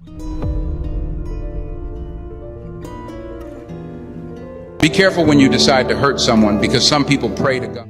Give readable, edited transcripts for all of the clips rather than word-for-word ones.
Be careful when you decide to hurt someone, because some people pray to God.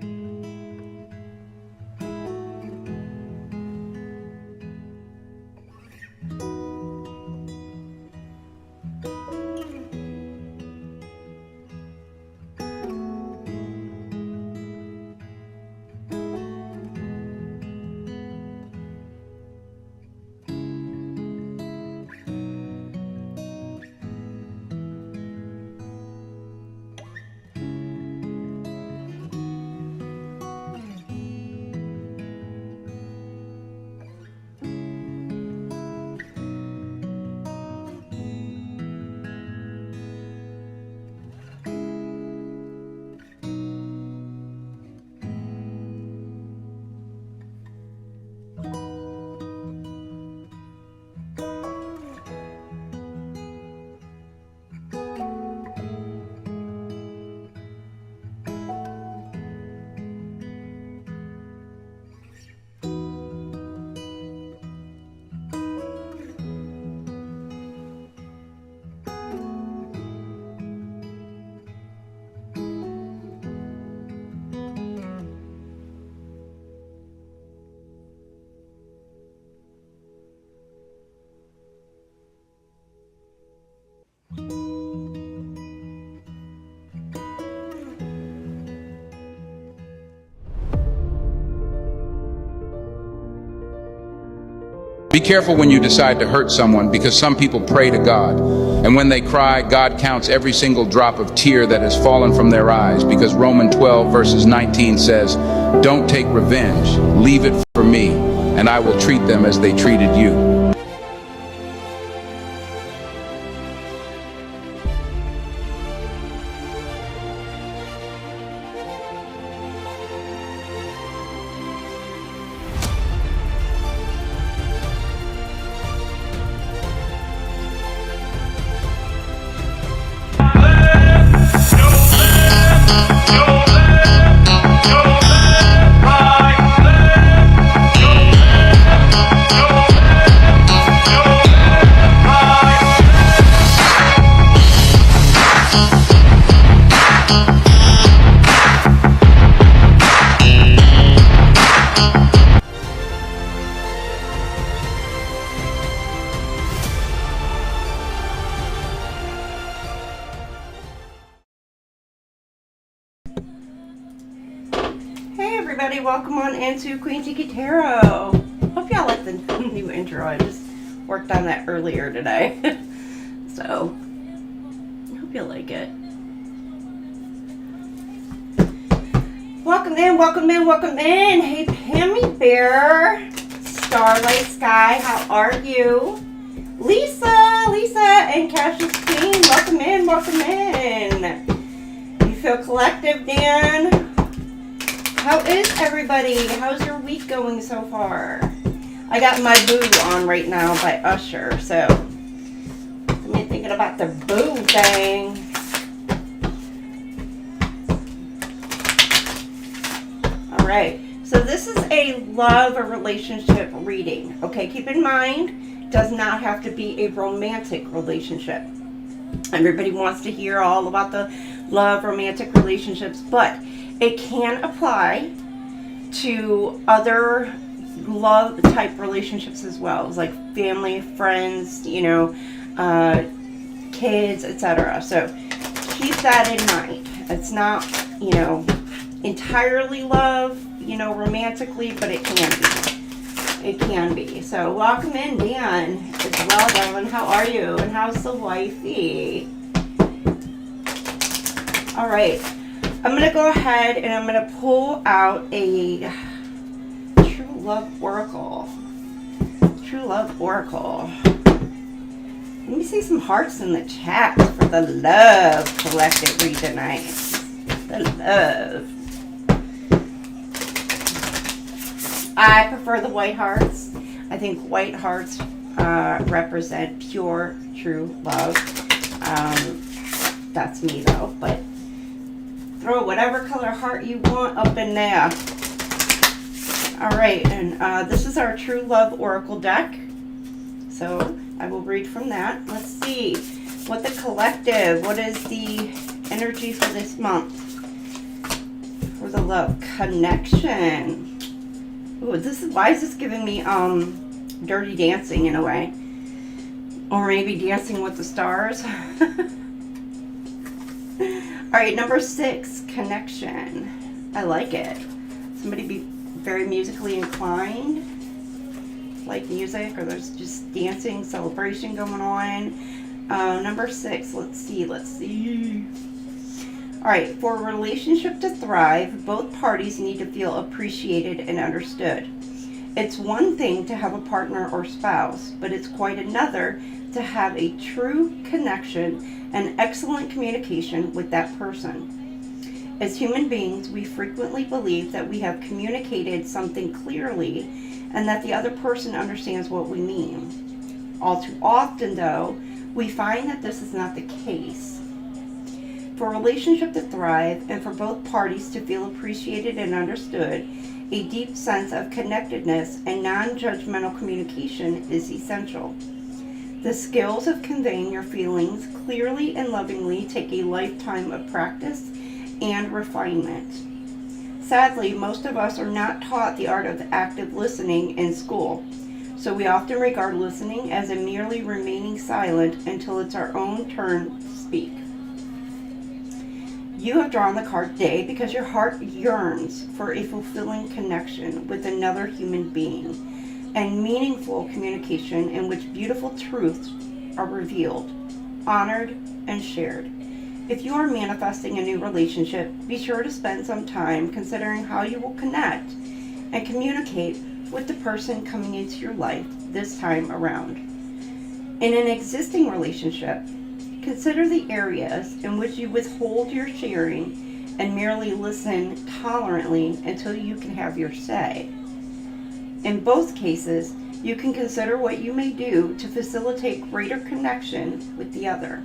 Be careful when you decide to hurt someone, because some people pray to God, and when they cry, God counts every single drop of tear that has fallen from their eyes, because Romans 12 verses 19 says, "Don't take revenge, leave it for me, and I will treat them as they treated you." Everybody, welcome on into QueenTiki Tarot. Hope y'all like the new intro. I just worked on that earlier today. So, I hope you like it. Welcome in, welcome in, welcome in. Hey, Pammy Bear, Starlight Sky, how are you? Lisa, and Cassius Queen, welcome in, welcome in. You feel collective, Dan? How is everybody? How's your week going so far? I got My Boo on right now by Usher, so I'm thinking about the boo thing. Alright, so this is a love or relationship reading. Okay, keep in mind, it does not have to be a romantic relationship. Everybody wants to hear all about the love, romantic relationships, but it can apply to other love type relationships as well. It's like family, friends, you know, kids, etc. So keep that in mind. It's not, you know, entirely love, you know, romantically, but it can be. It can be. So welcome in, Dan, as well, darling. How are you? And how's the wifey? All right. I'm going to go ahead and I'm going to pull out a True Love Oracle. True Love Oracle. Let me see some hearts in the chat for the love collective read tonight. The love. I prefer the white hearts. I think white hearts represent pure, true love. That's me though, but throw whatever color heart you want up in there. All right, and this is our True Love Oracle deck. So I will read from that. Let's see what the collective, what is the energy for this month for the love connection. Ooh, why is this giving me Dirty Dancing in a way, or maybe Dancing with the Stars. All right, number 6, connection. I like it. Somebody be very musically inclined, like music, or there's just dancing, celebration going on. Number 6, let's see. All right, for a relationship to thrive, both parties need to feel appreciated and understood. It's one thing to have a partner or spouse, but it's quite another to have a true connection and excellent communication with that person. As human beings, we frequently believe that we have communicated something clearly and that the other person understands what we mean. All too often, though, we find that this is not the case. For a relationship to thrive and for both parties to feel appreciated and understood, a deep sense of connectedness and non-judgmental communication is essential. The skills of conveying your feelings clearly and lovingly take a lifetime of practice and refinement. Sadly, most of us are not taught the art of active listening in school, so we often regard listening as a merely remaining silent until it's our own turn to speak. You have drawn the card today because your heart yearns for a fulfilling connection with another human being and meaningful communication in which beautiful truths are revealed, honored, and shared. If you are manifesting a new relationship, be sure to spend some time considering how you will connect and communicate with the person coming into your life this time around. In an existing relationship, consider the areas in which you withhold your sharing and merely listen tolerantly until you can have your say. In both cases, you can consider what you may do to facilitate greater connection with the other.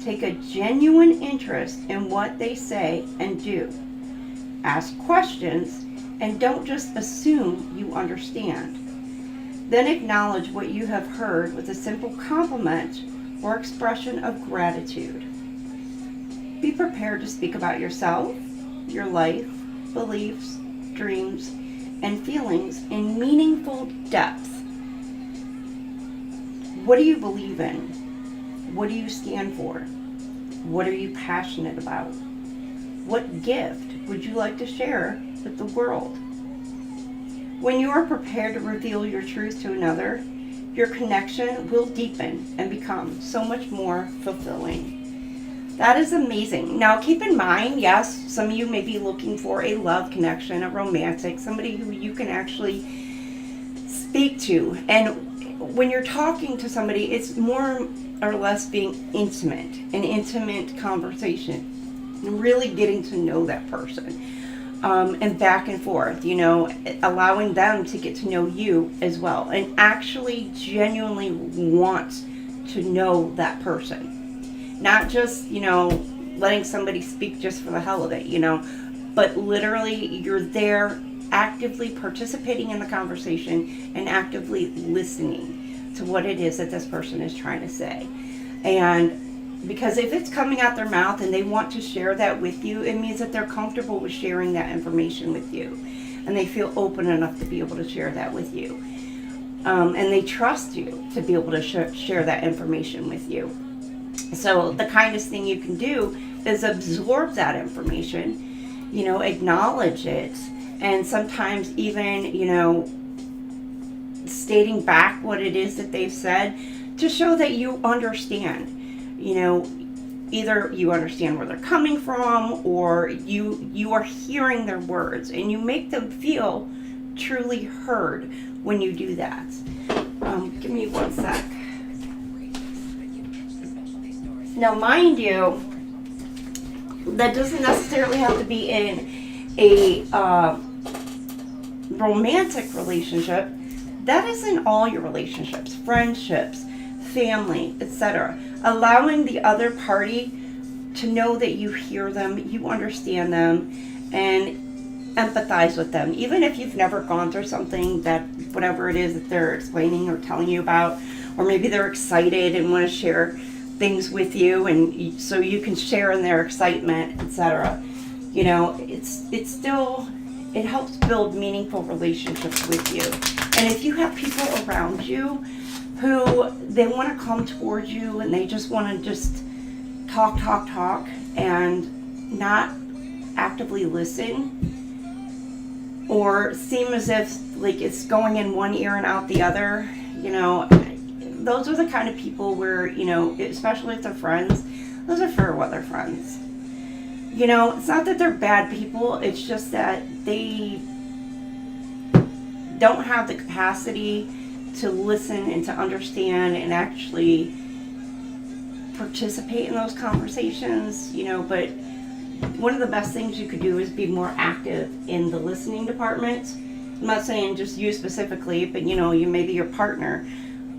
Take a genuine interest in what they say and do. Ask questions and don't just assume you understand. Then acknowledge what you have heard with a simple compliment or expression of gratitude. Be prepared to speak about yourself, your life, beliefs, dreams, and feelings in meaningful depth. What do you believe in? What do you stand for? What are you passionate about? What gift would you like to share with the world? When you are prepared to reveal your truth to another, your connection will deepen and become so much more fulfilling. That is amazing. Now keep in mind, yes, some of you may be looking for a love connection, a romantic, somebody who you can actually speak to. And when you're talking to somebody, it's more or less being intimate, an intimate conversation, and really getting to know that person. And back and forth, allowing them to get to know you as well and actually genuinely want to know that person. Not just, letting somebody speak just for the hell of it, but literally you're there actively participating in the conversation and actively listening to what it is that this person is trying to say. And because if it's coming out their mouth and they want to share that with you, it means that they're comfortable with sharing that information with you. And they feel open enough to be able to share that with you. And they trust you to be able to share that information with you. So the kindest thing you can do is absorb that information, acknowledge it. And sometimes even, stating back what it is that they've said to show that you understand. Either you understand where they're coming from or you are hearing their words and you make them feel truly heard when you do that. Give me one sec. Now, mind you, that doesn't necessarily have to be in a romantic relationship. That is in all your relationships, friendships, family, etc. Allowing the other party to know that you hear them, you understand them, and empathize with them, even if you've never gone through something, that whatever it is that they're explaining or telling you about, or maybe they're excited and want to share things with you, and so you can share in their excitement, etc. You know, it's still, it helps build meaningful relationships with you. And if you have people around you who they want to come towards you and they just want to just talk and not actively listen, or seem as if like it's going in one ear and out the other, you know, those are the kind of people where, you know, especially if they're friends, those are fair weather friends. You know, it's not that they're bad people, it's just that they don't have the capacity to listen and to understand and actually participate in those conversations, you know. But one of the best things you could do is be more active in the listening department. I'm not saying just you specifically, but you know, you maybe your partner,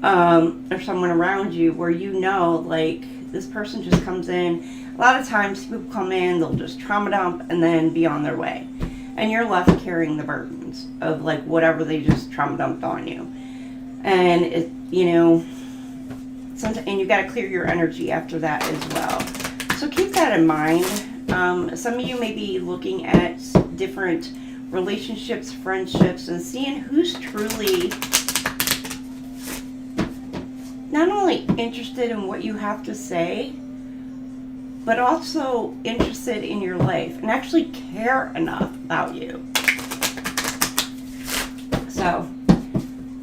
or someone around you where you know, like, this person just comes in. A lot of times people come in, they'll just trauma dump and then be on their way. And you're left carrying the burdens of like whatever they just trauma dumped on you. And it, you know, and you got to clear your energy after that as well. So keep that in mind. Some of you may be looking at different relationships, friendships, and seeing who's truly not only interested in what you have to say, but also interested in your life and actually care enough about you. So,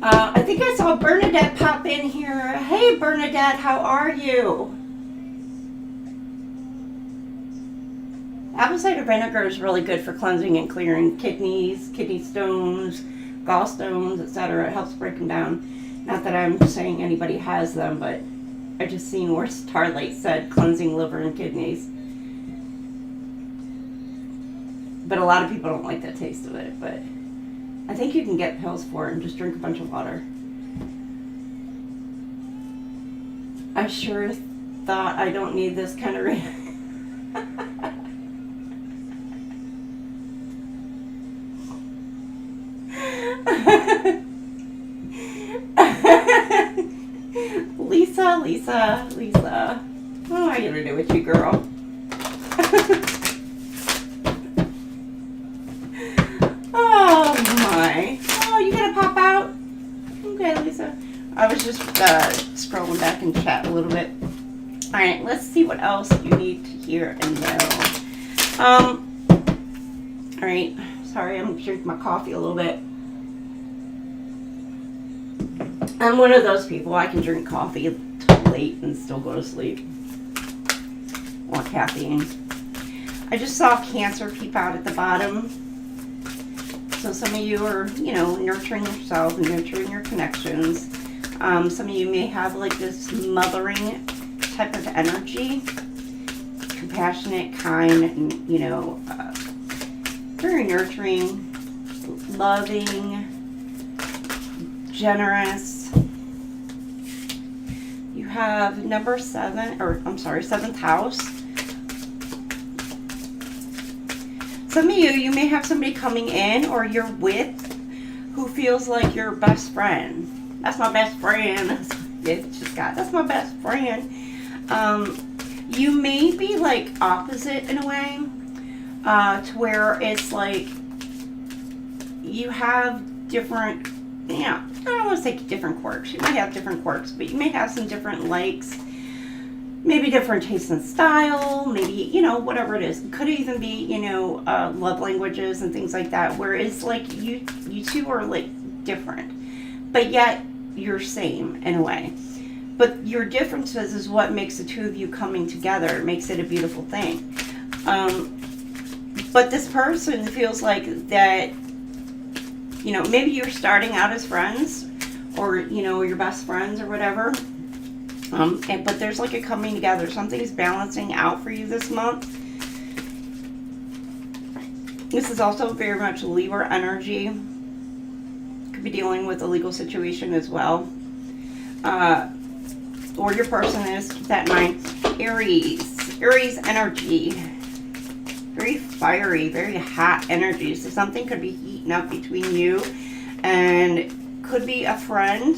I think I saw Bernadette pop in here. Hey Bernadette, how are you? Apple cider vinegar is really good for cleansing and clearing kidneys, kidney stones, gallstones, etc. It helps break them down. Not that I'm saying anybody has them, but I just seen where Starlight said cleansing liver and kidneys. But a lot of people don't like the taste of it, but I think you can get pills for it and just drink a bunch of water. I sure thought I don't need this kind of Lisa. What am I gonna do with you, girl? Oh my. Oh, you gonna pop out? Okay, Lisa. I was just scrolling back in chat a little bit. Alright, let's see what else you need to hear and know. Alright, sorry, I'm drinking my coffee a little bit. I'm one of those people, I can drink coffee till late and still go to sleep. Want caffeine. I just saw Cancer peep out at the bottom. So some of you are, you know, nurturing yourself and nurturing your connections. Some of you may have like this mothering type of energy. Compassionate, kind, and, you know, very nurturing, loving, generous. You have number 7, or I'm sorry, 7th house. Some of you may have somebody coming in or you're with who feels like your best friend. That's my best friend. That's my best friend. You may be like opposite in a way, to where it's like you have different, yeah, I don't want to say different quirks. You might have different quirks, but you may have some different likes, maybe different taste and style, maybe, you know, whatever it is. It could even be, you know, love languages and things like that, where it's like you two are like different, but yet you're same in a way. But your differences is what makes the two of you coming together. It makes it a beautiful thing. But this person feels like that, you know, maybe you're starting out as friends, or, you know, your best friends or whatever. But there's like a coming together. Something's balancing out for you this month. This is also very much Libra energy. Could be dealing with a legal situation as well. Or your person is, keep that in mind. Aries energy. Very fiery, very hot energy. So something could be heating up between you and could be a friend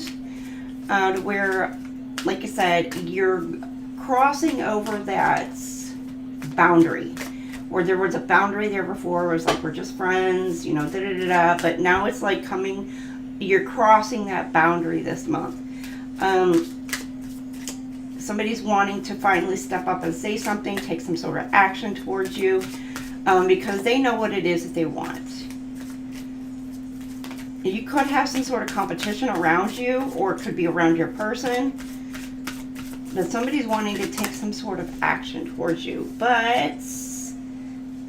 where, like I said, you're crossing over that boundary. Or there was a boundary there before, it was like, we're just friends, you know, da-da-da-da. But now it's like coming, you're crossing that boundary this month. Somebody's wanting to finally step up and say something, take some sort of action towards you, because they know what it is that they want. You could have some sort of competition around you, or it could be around your person. But somebody's wanting to take some sort of action towards you, but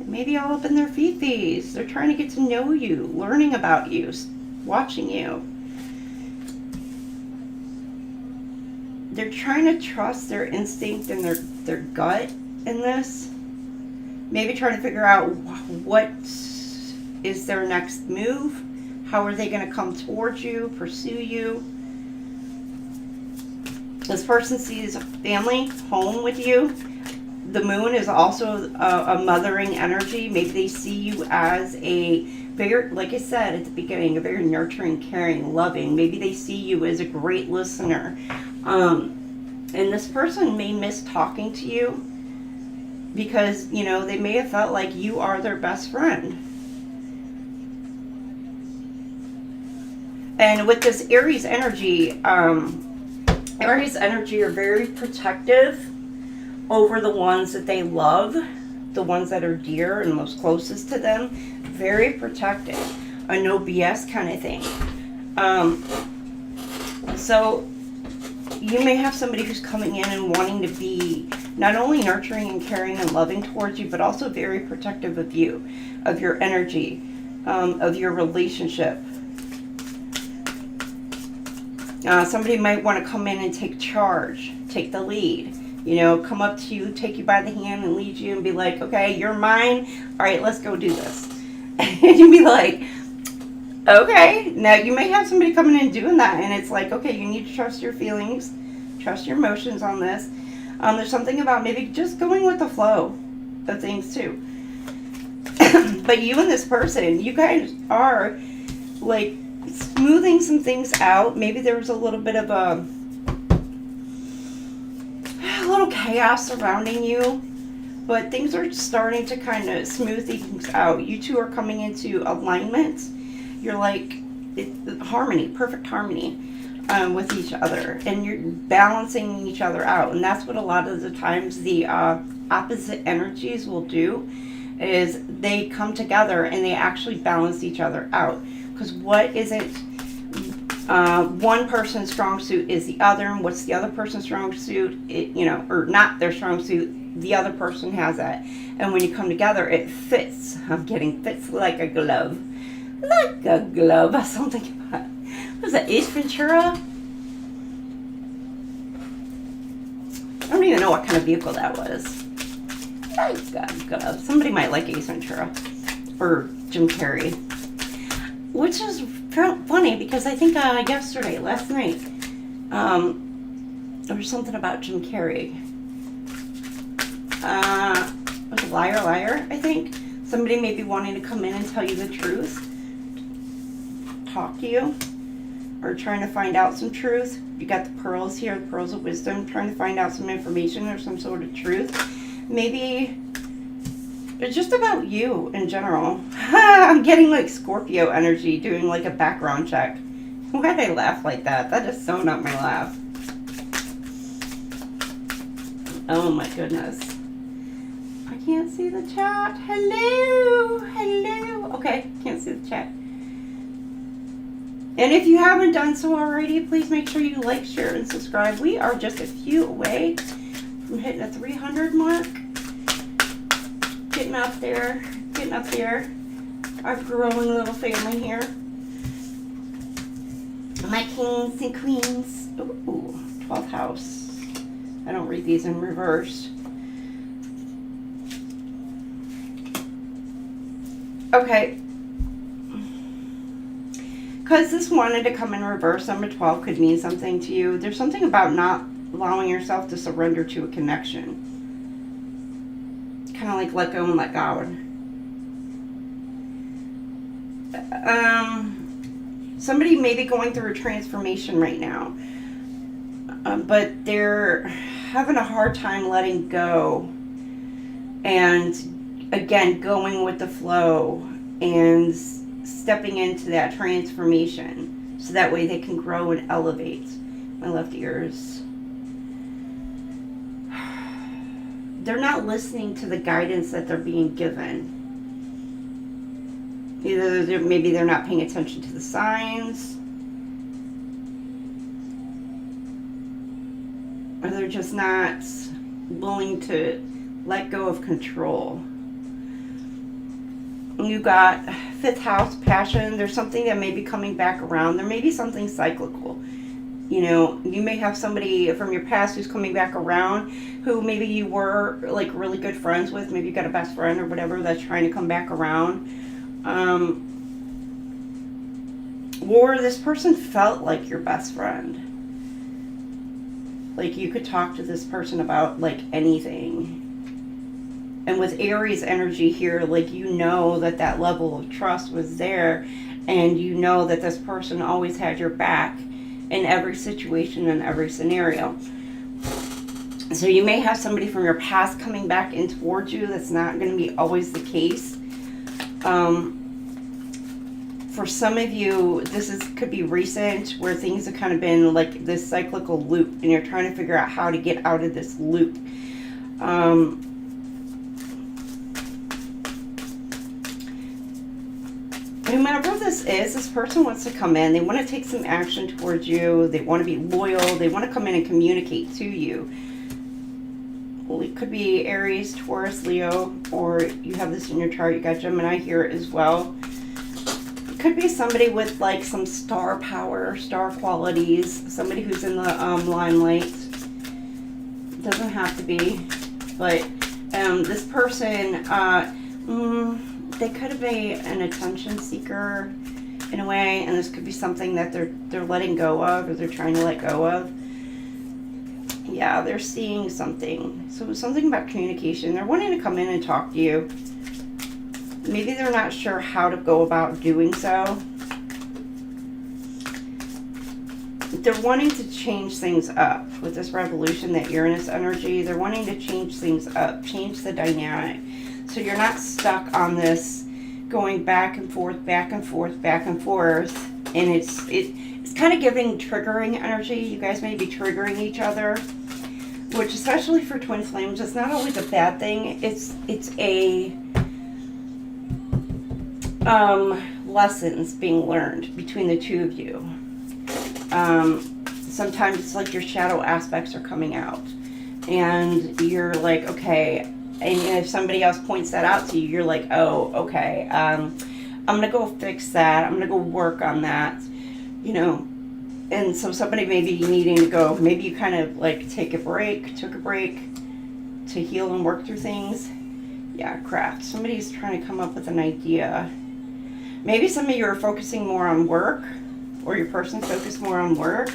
maybe all up in their fifis. They're trying to get to know you, learning about you, watching you. They're trying to trust their instinct and their gut in this. Maybe trying to figure out what is their next move. How are they going to come towards you, pursue you? This person sees family, home with you. The moon is also a mothering energy. Maybe they see you as a very, like I said at the beginning, a very nurturing, caring, loving. Maybe they see you as a great listener. And this person may miss talking to you because, you know, they may have felt like you are their best friend. And with this Aries energy are very protective over the ones that they love, the ones that are dear and most closest to them. Very protective, a no BS kind of thing. So you may have somebody who's coming in and wanting to be not only nurturing and caring and loving towards you, but also very protective of you, of your energy, of your relationship. Somebody might want to come in and take charge, take the lead. You know, come up to you, take you by the hand and lead you and be like, okay, you're mine. All right, let's go do this. And you'd be like, okay. Now, you may have somebody coming in and doing that. And it's like, okay, you need to trust your feelings, trust your emotions on this. There's something about maybe just going with the flow of things too. But you and this person, you guys are like smoothing some things out. Maybe there was a little bit of a little chaos surrounding you, but things are starting to kind of smooth things out. You two are coming into alignment. You're like harmony, perfect harmony with each other, and you're balancing each other out. And that's what a lot of the times the opposite energies will do, is they come together and they actually balance each other out. Because what isn't one person's strong suit is the other, and what's the other person's strong suit, or not their strong suit, the other person has that. And when you come together, it fits. I'm getting fits like a glove. Like a glove. Something about, what was that, Ace Ventura? I don't even know what kind of vehicle that was. Like a glove. Somebody might like Ace Ventura. Or Jim Carrey. Which is funny because I think last night, there was something about Jim Carrey. It was Liar, Liar, I think. Somebody may be wanting to come in and tell you the truth. Talk to you. Or trying to find out some truth. You got the pearls here, the pearls of wisdom. Trying to find out some information or some sort of truth. Maybe it's just about you in general. I'm getting like Scorpio energy, doing like a background check. Why did I laugh like that? That is so not my laugh. Oh my goodness. I can't see the chat. Hello. Hello. Okay, can't see the chat. And if you haven't done so already, please make sure you like, share, and subscribe. We are just a few away from hitting a 300 mark. Getting up there. Our growing little family here. My kings and queens. Ooh, 12th house. I don't read these in reverse. Okay. Because this wanted to come in reverse, number 12 could mean something to you. There's something about not allowing yourself to surrender to a connection. kind of like let go and let God. Somebody may be going through a transformation right now, but they're having a hard time letting go and, again, going with the flow and stepping into that transformation so that way they can grow and elevate. My left ears. They're not listening to the guidance that they're being given. Either maybe they're not paying attention to the signs, or they're just not willing to let go of control. You got 5th house, passion. There's something that may be coming back around. There may be something cyclical. You know, you may have somebody from your past who's coming back around who maybe you were like really good friends with. Maybe you got a best friend or whatever that's trying to come back around. Or this person felt like your best friend. Like you could talk to this person about like anything. And with Aries energy here, like you know that that level of trust was there, and you know that this person always had your back in every situation and every scenario. So you may have somebody from your past coming back in towards you. That's not going to be always the case. For some of you, could be recent, where things have kind of been like this cyclical loop, and you're trying to figure out how to get out of this loop. Whomever this is, this person wants to come in. They want to take some action towards you. They want to be loyal. They want to come in and communicate to you. Well, it could be Aries, Taurus, Leo, or you have this in your chart. You got Gemini here as well. It could be somebody with like some star power, star qualities. Somebody who's in the limelight. It doesn't have to be, but this person, they could be an attention seeker in a way, and this could be something that they're letting go of, or they're trying to let go of. Yeah, they're seeing something. So something about communication. They're wanting to come in and talk to you. Maybe they're not sure how to go about doing so. They're wanting to change things up with this revolution, that Uranus energy. They're wanting to change things up, change the dynamic. So you're not stuck on this going back and forth, back and forth, back and forth. And it's kind of giving triggering energy. You guys may be triggering each other, which especially for twin flames, it's not always a bad thing. It's a lessons being learned between the two of you. Sometimes it's like your shadow aspects are coming out, and you're like, okay. And if somebody else points that out to you, you're like, oh, okay. I'm gonna go fix that. I'm gonna go work on that. You know. And so somebody may be needing to go, maybe you kind of like took a break to heal and work through things. Yeah, craft. Somebody's trying to come up with an idea. Maybe some of you are focusing more on work, or your person focused more on work.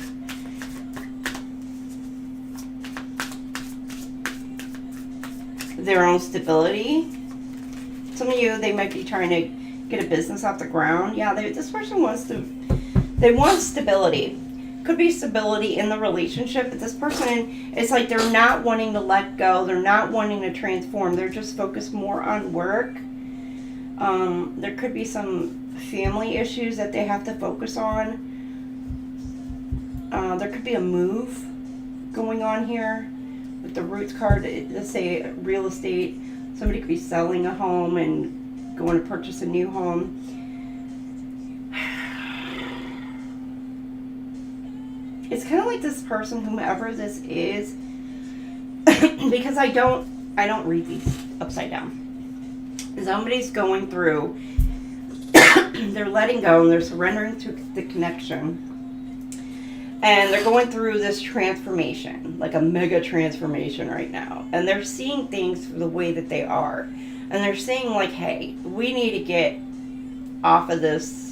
Their own stability. Some of you, they might be trying to get a business off the ground. Yeah, this person they want stability. Could be stability in the relationship, but this person, it's like they're not wanting to let go. They're not wanting to transform. They're just focused more on work. There could be some family issues that they have to focus on. There could be a move going on here with the Roots card. Let's say real estate. Somebody could be selling a home and going to purchase a new home. It's kind of like this person, whomever this is, because I don't read these upside down. Somebody's going through, they're letting go and they're surrendering to the connection. And they're going through this transformation, like a mega transformation right now. And they're seeing things for the way that they are. And they're saying like, hey, we need to get off of this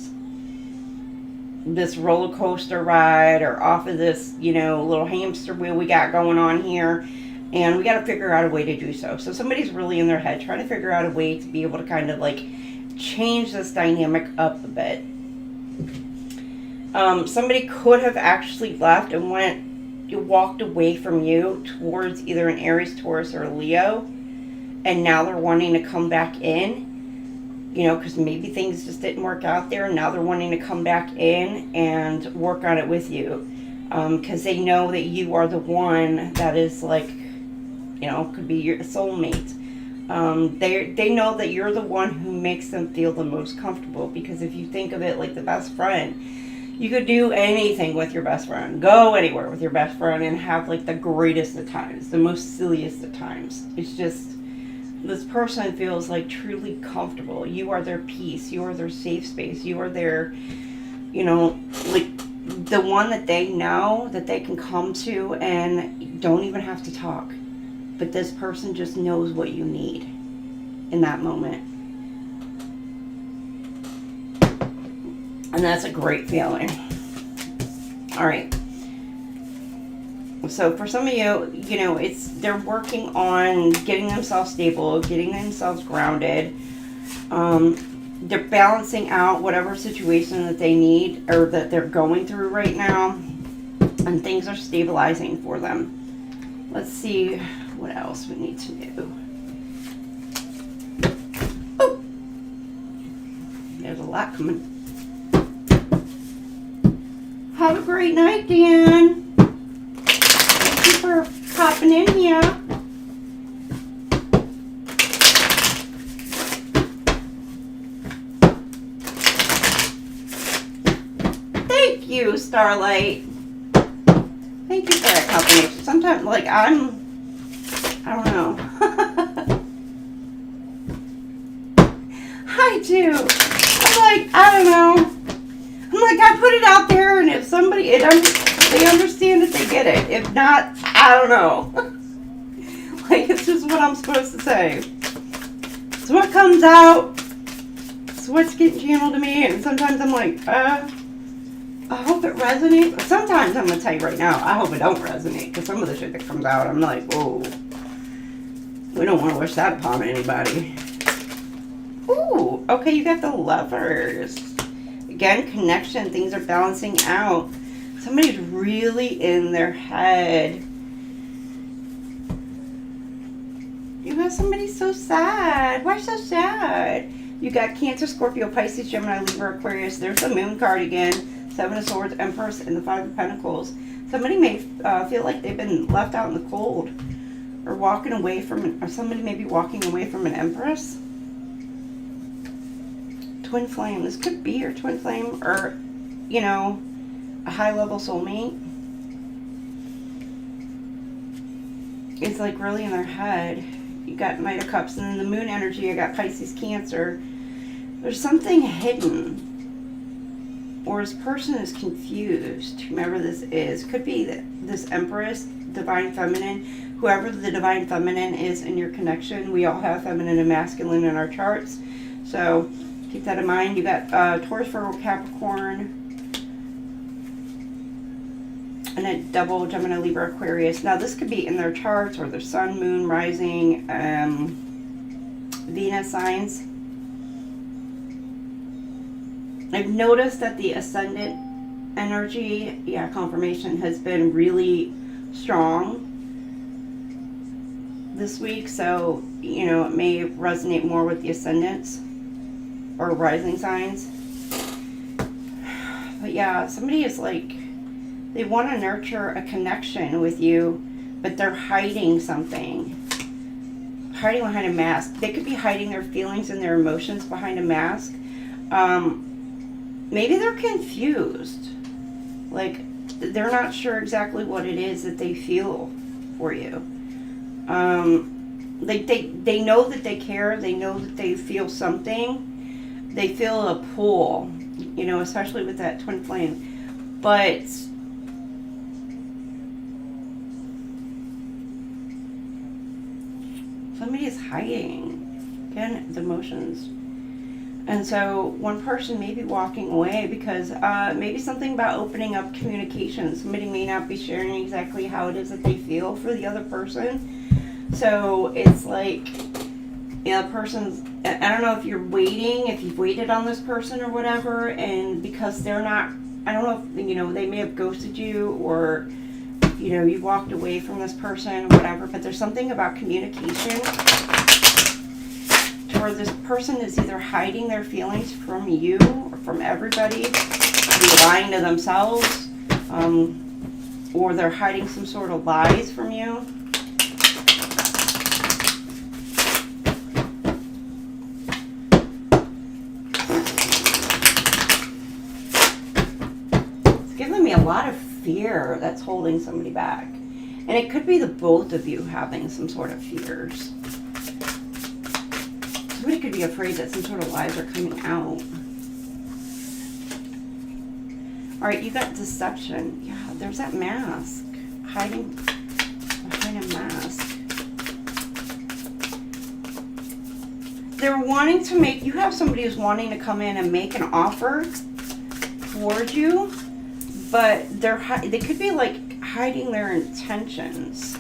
roller coaster ride, or off of this, little hamster wheel we got going on here. And we got to figure out a way to do so. So somebody's really in their head trying to figure out a way to be able to kind of like change this dynamic up a bit. Somebody could have actually left and walked away from you towards either an Aries, Taurus, or a Leo. And now they're wanting to come back in, you know, because maybe things just didn't work out there. And now they're wanting to come back in and work on it with you. Because they know that you are the one that is like, you know, could be your soulmate. They know that you're the one who makes them feel the most comfortable. Because if you think of it like the best friend, you could do anything with your best friend. Go anywhere with your best friend and have like the greatest of times. The most silliest of times. It's just, this person feels like truly comfortable. You are their peace. You are their safe space. You are their, you know, like the one that they know that they can come to and don't even have to talk. But this person just knows what you need in that moment. And that's a great feeling. All right. So for some of you, you know, they're working on getting themselves stable, getting themselves grounded. They're balancing out whatever situation that they need or that they're going through right now. And things are stabilizing for them. Let's see what else we need to do. Oh! There's a lot coming. Have a great night, Dan. Thank you for popping in here. Thank you, Starlight. Thank you for that confirmation. Sometimes, like, I don't know. I do. I'm like, I don't know. I'm like, I put it out there, and if somebody, they understand it, they get it. If not, I don't know. Like, it's just what I'm supposed to say. It's what comes out. It's what's getting channeled to me, and sometimes I'm like, I hope it resonates. Sometimes I'm going to tell you right now, I hope it don't resonate, because some of the shit that comes out, I'm like, whoa. We don't want to wish that upon anybody. Ooh, okay, you got the Lovers. Again, connection, things are balancing out. Somebody's really in their head. You got somebody so sad. Why so sad? You got Cancer, Scorpio, Pisces, Gemini, Libra, Aquarius. There's the Moon card again. Seven of Swords, Empress, and the Five of Pentacles. Somebody may feel like they've been left out in the cold. Or walking away from, or somebody may be walking away from an Empress. Twin flame. This could be your twin flame, or, you know, a high-level soulmate. It's like really in their head. You got Knight of Cups, and then the Moon energy. I got Pisces, Cancer. There's something hidden, or this person is confused. Whomever this is, could be this Empress, Divine Feminine. Whoever the Divine Feminine is in your connection. We all have feminine and masculine in our charts, so keep that in mind. You got Taurus, Virgo, Capricorn, and a double Gemini, Libra, Aquarius. Now this could be in their charts or their Sun, Moon, Rising, Venus signs. I've noticed that the Ascendant energy, yeah, confirmation has been really strong this week. So, you know, it may resonate more with the Ascendants or rising signs. But yeah, somebody is like, they want to nurture a connection with you, but they're hiding something. Hiding behind a mask. They could be hiding their feelings and their emotions behind a mask. Maybe they're confused. Like, they're not sure exactly what it is that they feel for you. They know that they care. They know that they feel something. They feel a pull, you know, especially with that twin flame. But somebody is hiding. Again, the emotions. And so one person may be walking away because maybe something about opening up communication. Somebody may not be sharing exactly how it is that they feel for the other person. So it's like, you know, the person's, I don't know if you're waiting, if you've waited on this person or whatever, and because they're not, I don't know if, you know, they may have ghosted you, or, you know, you walked away from this person or whatever, but there's something about communication where this person is either hiding their feelings from you or from everybody, maybe lying to themselves, or they're hiding some sort of lies from you. It's giving me a lot of fear that's holding somebody back. And it could be the both of you having some sort of fears. Somebody could be afraid that some sort of lies are coming out. Alright, you got deception. Yeah, there's that mask. Hiding behind a mask. They're wanting to make, you have somebody who's wanting to come in and make an offer towards you, but they could be like hiding their intentions.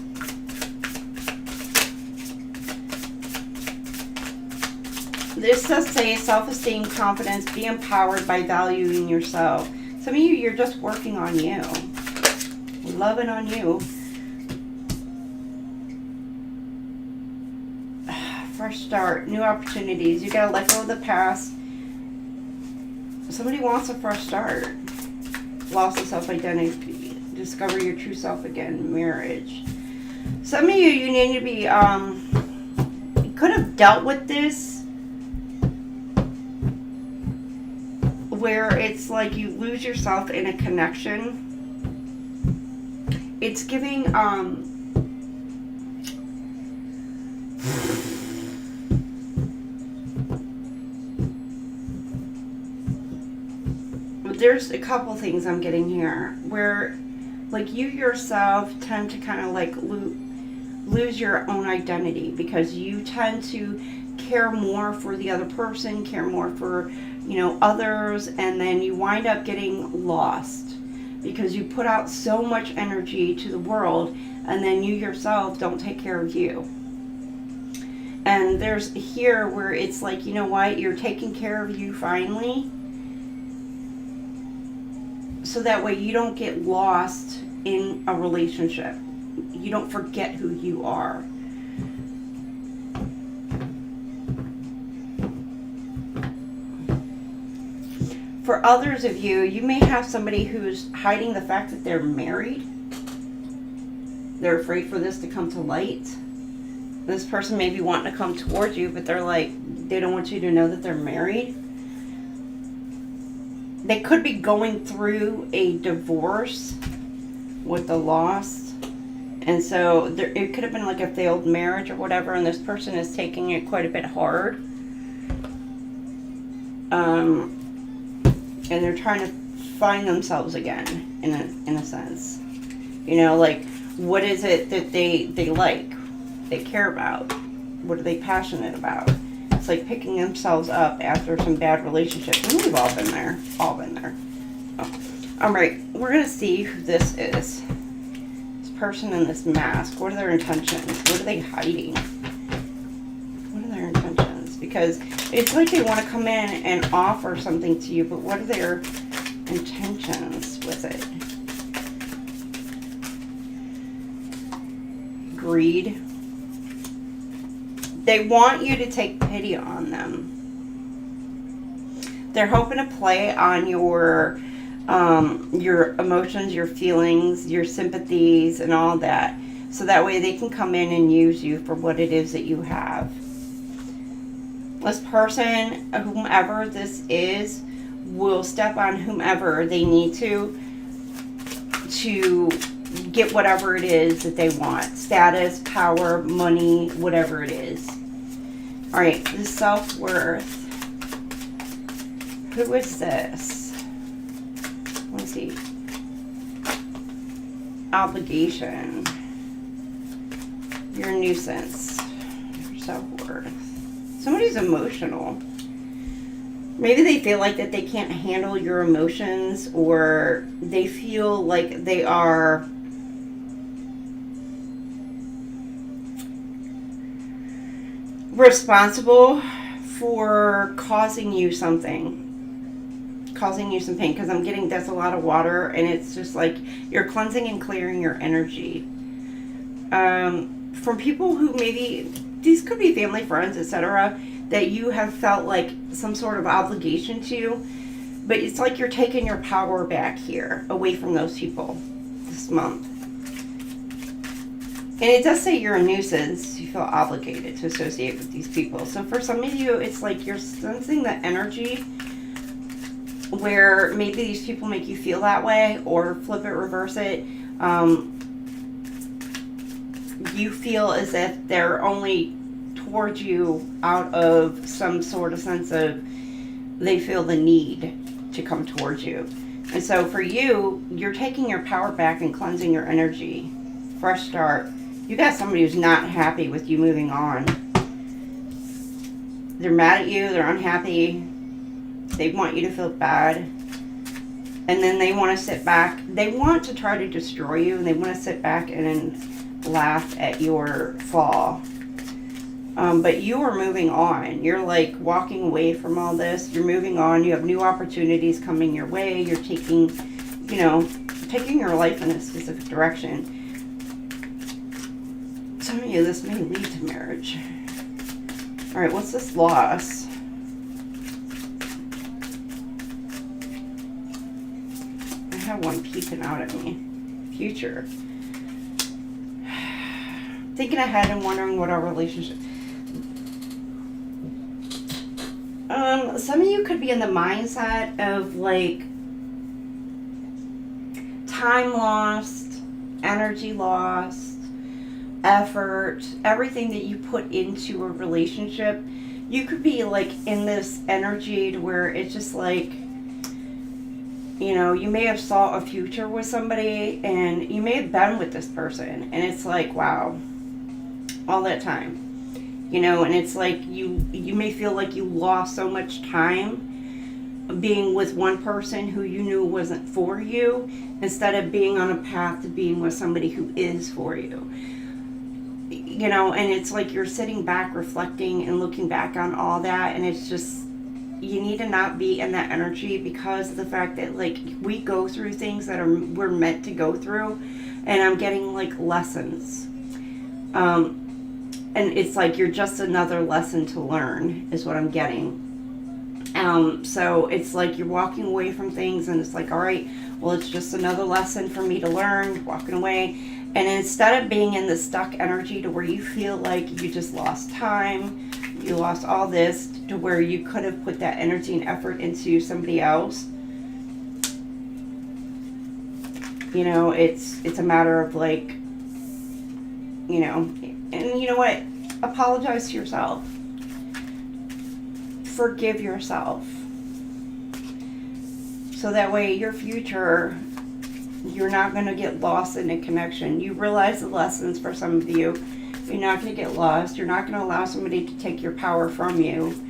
This does say self-esteem, confidence, be empowered by valuing yourself. Some of you, you're just working on you. Loving on you. Fresh start, new opportunities. You gotta let go of the past. Somebody wants a fresh start. Loss of self-identity. Discover your true self again. Marriage. Some of you, you need to be, you could have dealt with this where it's like you lose yourself in a connection. It's giving, there's a couple things I'm getting here where like you yourself tend to kind of like lose your own identity because you tend to care more for the other person, care more for, you know, others, and then you wind up getting lost because you put out so much energy to the world and then you yourself don't take care of you. And there's here where it's like, you know what, you're taking care of you finally, so that way you don't get lost in a relationship. You don't forget who you are. For others of you, you may have somebody who's hiding the fact that they're married. They're afraid for this to come to light. This person may be wanting to come towards you, but they're like, they don't want you to know that they're married. They could be going through a divorce with the loss. And so it could have been like a failed marriage or whatever, and this person is taking it quite a bit hard. And they're trying to find themselves again, in a sense. You know, like, what is it that they like, they care about? What are they passionate about? It's like picking themselves up after some bad relationships. And we've all been there. All been there. Oh. Alright, we're going to see who this is. This person in this mask. What are their intentions? What are they hiding? What are their intentions? Because it's like they want to come in and offer something to you, but what are their intentions with it? Greed. They want you to take pity on them. They're hoping to play on your emotions, your feelings, your sympathies, and all that. So that way they can come in and use you for what it is that you have. This person, whomever this is, will step on whomever they need to get whatever it is that they want. Status, power, money, whatever it is. Alright, the self-worth. Who is this? Let's see. Obligation. You're a nuisance. Your self-worth. Somebody's emotional. Maybe they feel like that they can't handle your emotions, or they feel like they are responsible for causing you some pain, because I'm getting that's a lot of water, and it's just like you're cleansing and clearing your energy. From people who maybe, these could be family, friends, etc., that you have felt like some sort of obligation to, but it's like you're taking your power back here, away from those people this month. And it does say you're a nuisance. You feel obligated to associate with these people. So for some of you, it's like you're sensing the energy where maybe these people make you feel that way, or flip it, reverse it. You feel as if they're only towards you out of some sort of sense of they feel the need to come towards you. And so for you, you're taking your power back and cleansing your energy. Fresh start. You got somebody who's not happy with you moving on. They're mad at you. They're unhappy. They want you to feel bad. And then they want to sit back. They want to try to destroy you. And they want to sit back and laugh at your fall. But you are moving on. You're like walking away from all this. You're moving on. You have new opportunities coming your way. You're taking, taking your life in a specific direction. Some of you, this may lead to marriage. All right, what's this loss? I have one peeking out at me. Future. Thinking ahead and wondering what our relationship... some of you could be in the mindset of like time lost, energy lost, effort, everything that you put into a relationship. You could be like in this energy to where it's just like, you may have saw a future with somebody, and you may have been with this person, and it's like, wow, all that time. And it's like you may feel like you lost so much time being with one person who you knew wasn't for you, instead of being on a path to being with somebody who is for you. And it's like you're sitting back, reflecting and looking back on all that, and it's just, you need to not be in that energy, because of the fact that like we go through things that we're meant to go through, and I'm getting like lessons. And it's like you're just another lesson to learn is what I'm getting. So it's like you're walking away from things, and it's like, all right, well, it's just another lesson for me to learn, walking away. And instead of being in the stuck energy to where you feel like you just lost time, you lost all this, to where you could have put that energy and effort into somebody else. It's a matter of like, and you know what? Apologize to yourself. Forgive yourself. So that way your future, you're not going to get lost in a connection. You realize the lessons for some of you. You're not going to get lost. You're not going to allow somebody to take your power from you.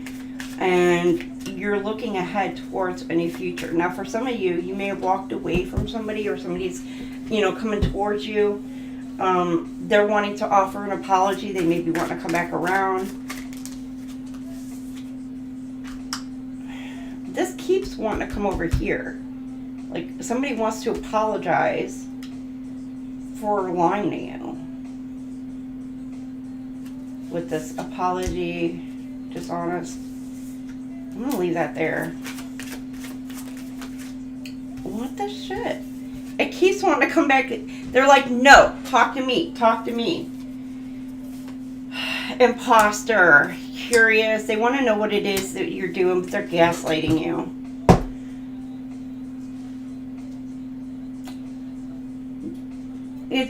And you're looking ahead towards a new future. Now for some of you, you may have walked away from somebody, or somebody's, coming towards you. They're wanting to offer an apology. They may be wanting to come back around. This keeps wanting to come over here. Like somebody wants to apologize for lying to you. With this apology, dishonest. I'm going to leave that there. What the shit? It keeps wanting to come back. They're like, no, talk to me. Imposter, curious. They want to know what it is that you're doing, but they're gaslighting you.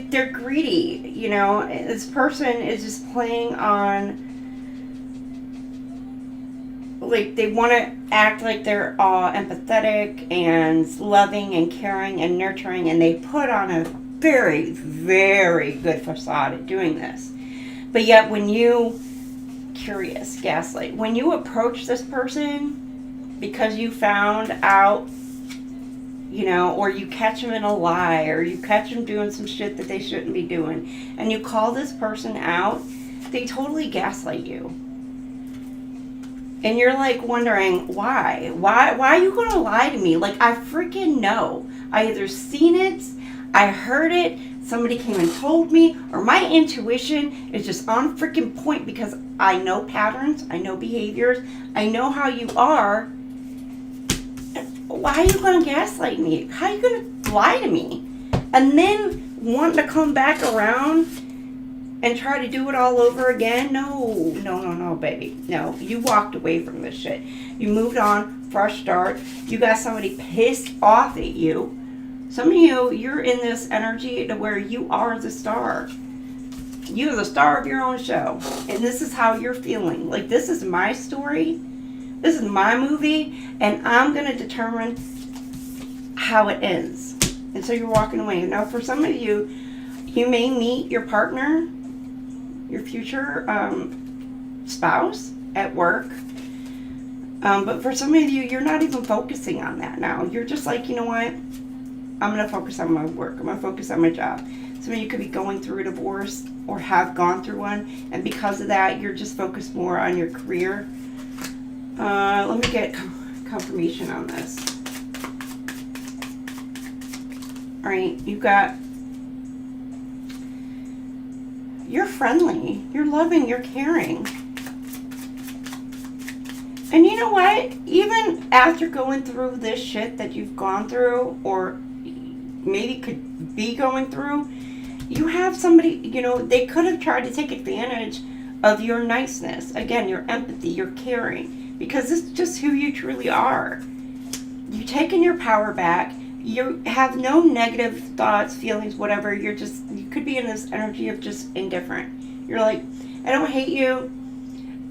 They're greedy, This person is just playing on, like, they want to act like they're empathetic and loving and caring and nurturing, and they put on a very, very good facade at doing this. But yet when you, curious, gaslight, when you approach this person, because you found out, you know, or you catch them in a lie, or you catch them doing some shit that they shouldn't be doing, and you call this person out, they totally gaslight you. And you're like wondering, why? Why are you going to lie to me? Like, I freaking know. I either seen it, I heard it, somebody came and told me, or my intuition is just on freaking point because I know patterns, I know behaviors, I know how you are. Why are you going to gaslight me? How are you going to lie to me? And then want to come back around and try to do it all over again? No, baby. No, you walked away from this shit. You moved on, fresh start. You got somebody pissed off at you. Some of you, you're in this energy to where you are the star. You're the star of your own show. And this is how you're feeling. Like, this is my story. This is my movie. And I'm going to determine how it ends. And so you're walking away. Now, for some of you, you may meet your partner, your future spouse at work. But for some of you, you're not even focusing on that now. You're just like, you know what? I'm going to focus on my work. I'm going to focus on my job. Some of you could be going through a divorce or have gone through one. And because of that, you're just focused more on your career. Let me get confirmation on this. All right, you've got, you're friendly, you're loving, you're caring. And you know what? Even after going through this shit that you've gone through, or maybe could be going through, you have somebody, you know, they could have tried to take advantage of your niceness. Again, your empathy, your caring, because this is just who you truly are. You've taken your power back. You have no negative thoughts, feelings, whatever. You're just, you could be in this energy of just indifferent. You're like, I don't hate you.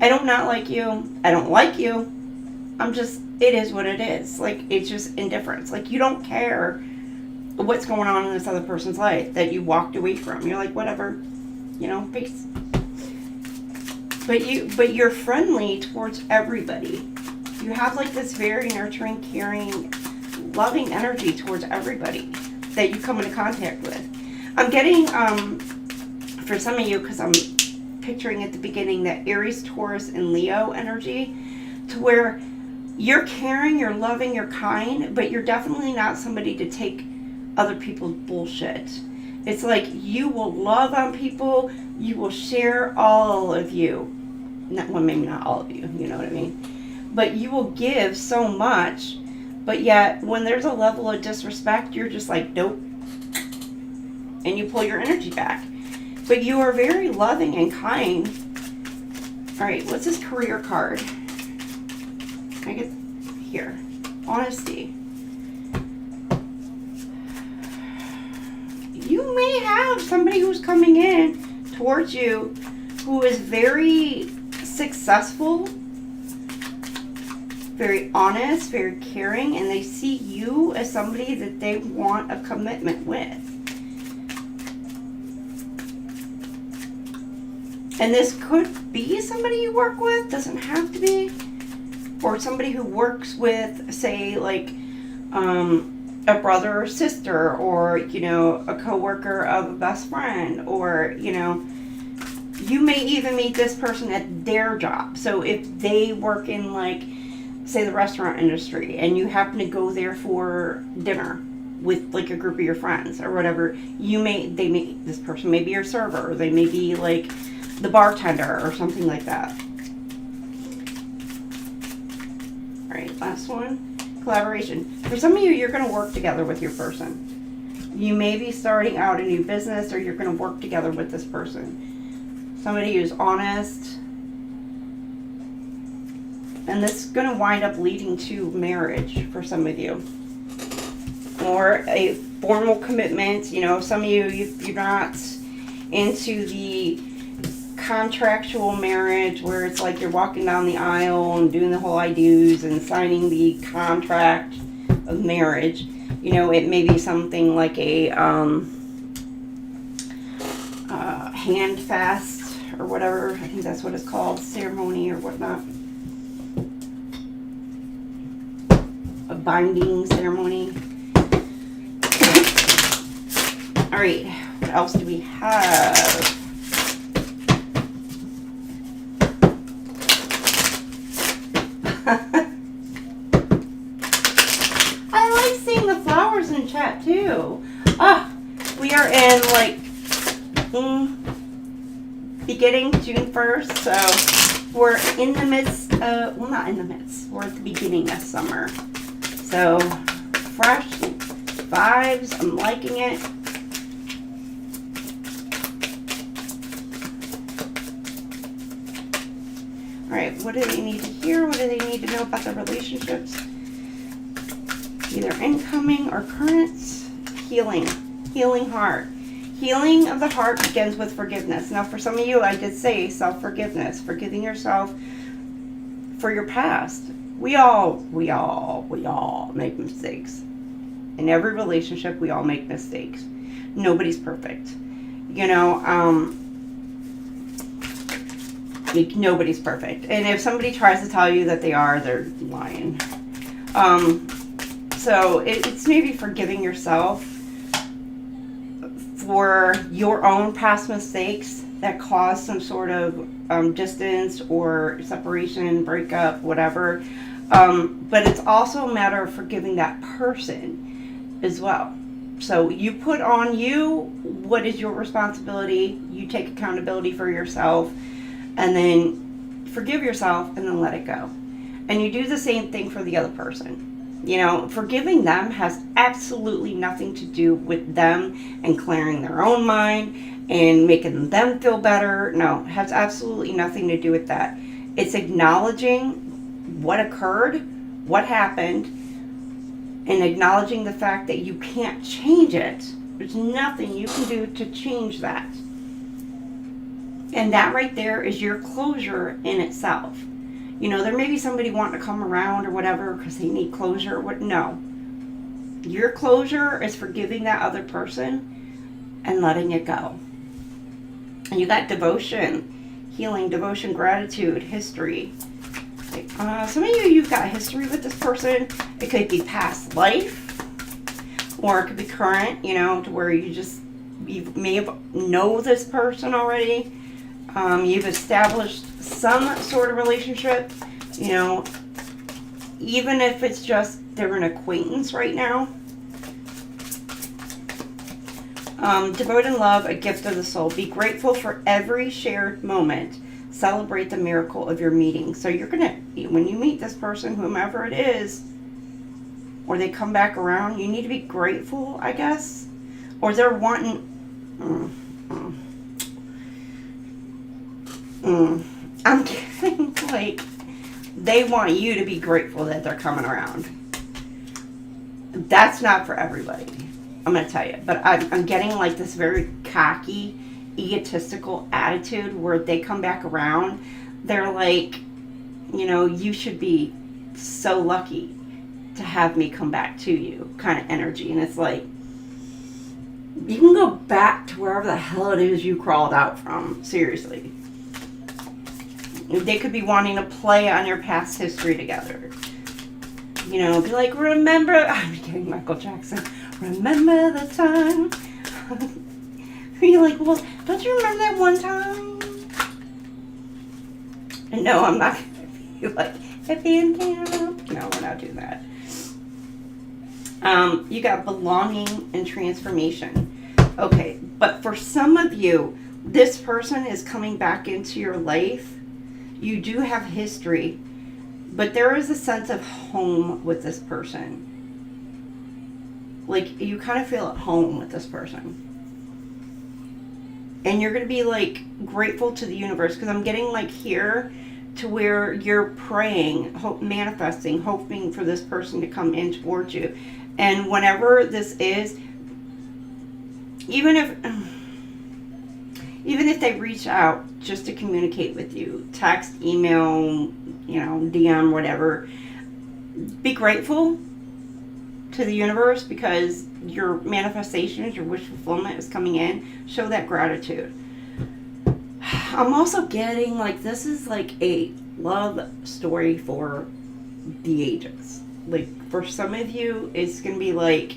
I don't not like you. I don't like you. I'm just, it is what it is. Like, it's just indifference. Like, you don't care what's going on in this other person's life that you walked away from. You're like, whatever, you know, peace. But you're friendly towards everybody. You have like this very nurturing, caring, loving energy towards everybody that you come into contact with. I'm getting, for some of you, because I'm picturing at the beginning that Aries, Taurus, and Leo energy, to where you're caring, you're loving, you're kind, but you're definitely not somebody to take other people's bullshit. It's like you will love on people, you will share all of you. Not, well, maybe not all of you, you know what I mean? But you will give so much, but yet when there's a level of disrespect, you're just like, nope. And you pull your energy back. But you are very loving and kind. All right, what's this career card? I get here. Honesty. You may have somebody who's coming in towards you who is very successful, very honest, very caring, and they see you as somebody that they want a commitment with. And this could be somebody you work with, doesn't have to be. Or somebody who works with, say, like, a brother or sister, or, you know, a coworker of a best friend, or, you know, you may even meet this person at their job. So if they work in, like, say, the restaurant industry, and you happen to go there for dinner with, like, a group of your friends or whatever, this person may be your server, or they may be, like, the bartender or something like that. All right, last one. Collaboration. For some of you, you're going to work together with your person. You may be starting out a new business, or you're going to work together with this person. Somebody who's honest. And this is going to wind up leading to marriage for some of you. Or a formal commitment. You know, some of you, you're not into the contractual marriage where it's like you're walking down the aisle and doing the whole I do's and signing the contract of marriage. You know, it may be something like a hand fast or whatever. I think that's what it's called, ceremony or whatnot. binding ceremony. All right, what else do we have? I like seeing the flowers in chat too. We are in like beginning June 1st, so we're in the midst of, well, not in the midst, we're at the beginning of summer. So fresh vibes, I'm liking it. Alright, what do they need to hear? What do they need to know about their relationships? Either incoming or current. Healing. Healing heart. Healing of the heart begins with forgiveness. Now, for some of you, I did say self-forgiveness. Forgiving yourself for your past. We all make mistakes. In every relationship, we all make mistakes. Nobody's perfect. You know, nobody's perfect. And if somebody tries to tell you that they are, they're lying. So it's maybe forgiving yourself for your own past mistakes that caused some sort of distance or separation, breakup, whatever. But it's also a matter of forgiving that person as well. So you put on you what is your responsibility. You take accountability for yourself, and then forgive yourself, and then let it go. And you do the same thing for the other person. You know, forgiving them has absolutely nothing to do with them and clearing their own mind and making them feel better. No, it has absolutely nothing to do with that. It's acknowledging what occurred, what happened, and acknowledging the fact that you can't change it. There's nothing you can do to change that. And that right there is your closure in itself. You know, there may be somebody wanting to come around or whatever because they need closure. No. Your closure is forgiving that other person and letting it go. And you got devotion, healing, devotion, gratitude, history. Some of you've got history with this person. It could be past life, or it could be current, you know, to where you may have know this person already. You've established some sort of relationship, you know, even if it's just they're an acquaintance right now. Devote and love, a gift of the soul. Be grateful for every shared moment. Celebrate the miracle of your meeting. So you're going to, when you meet this person, whomever it is, or they come back around, you need to be grateful, I guess. Or they're wanting... I'm getting like they want you to be grateful that they're coming around. That's not for everybody, I'm going to tell you. But I'm getting like this very cocky, egotistical attitude where they come back around. They're like, you know, you should be so lucky to have me come back to you kind of energy. And it's like, you can go back to wherever the hell it is you crawled out from. Seriously. They could be wanting to play on your past history together. You know, be like, remember, I'm getting Michael Jackson. Remember the time. You're like, well, don't you remember that one time? And no, I'm not going to be like, happy and camp. No, we're not doing that. You got belonging and transformation. Okay, but for some of you, this person is coming back into your life. You do have history, but there is a sense of home with this person. Like, you kind of feel at home with this person. And you're going to be, like, grateful to the universe, because I'm getting, like, here to where you're praying, manifesting, hoping for this person to come in towards you. And whenever this is, even if they reach out just to communicate with you, text, email, you know, DM, whatever, be grateful to the universe because your manifestations, your wish fulfillment is coming in. Show that gratitude. I'm also getting like this is like a love story for the ages. like for some of you, it's going to be like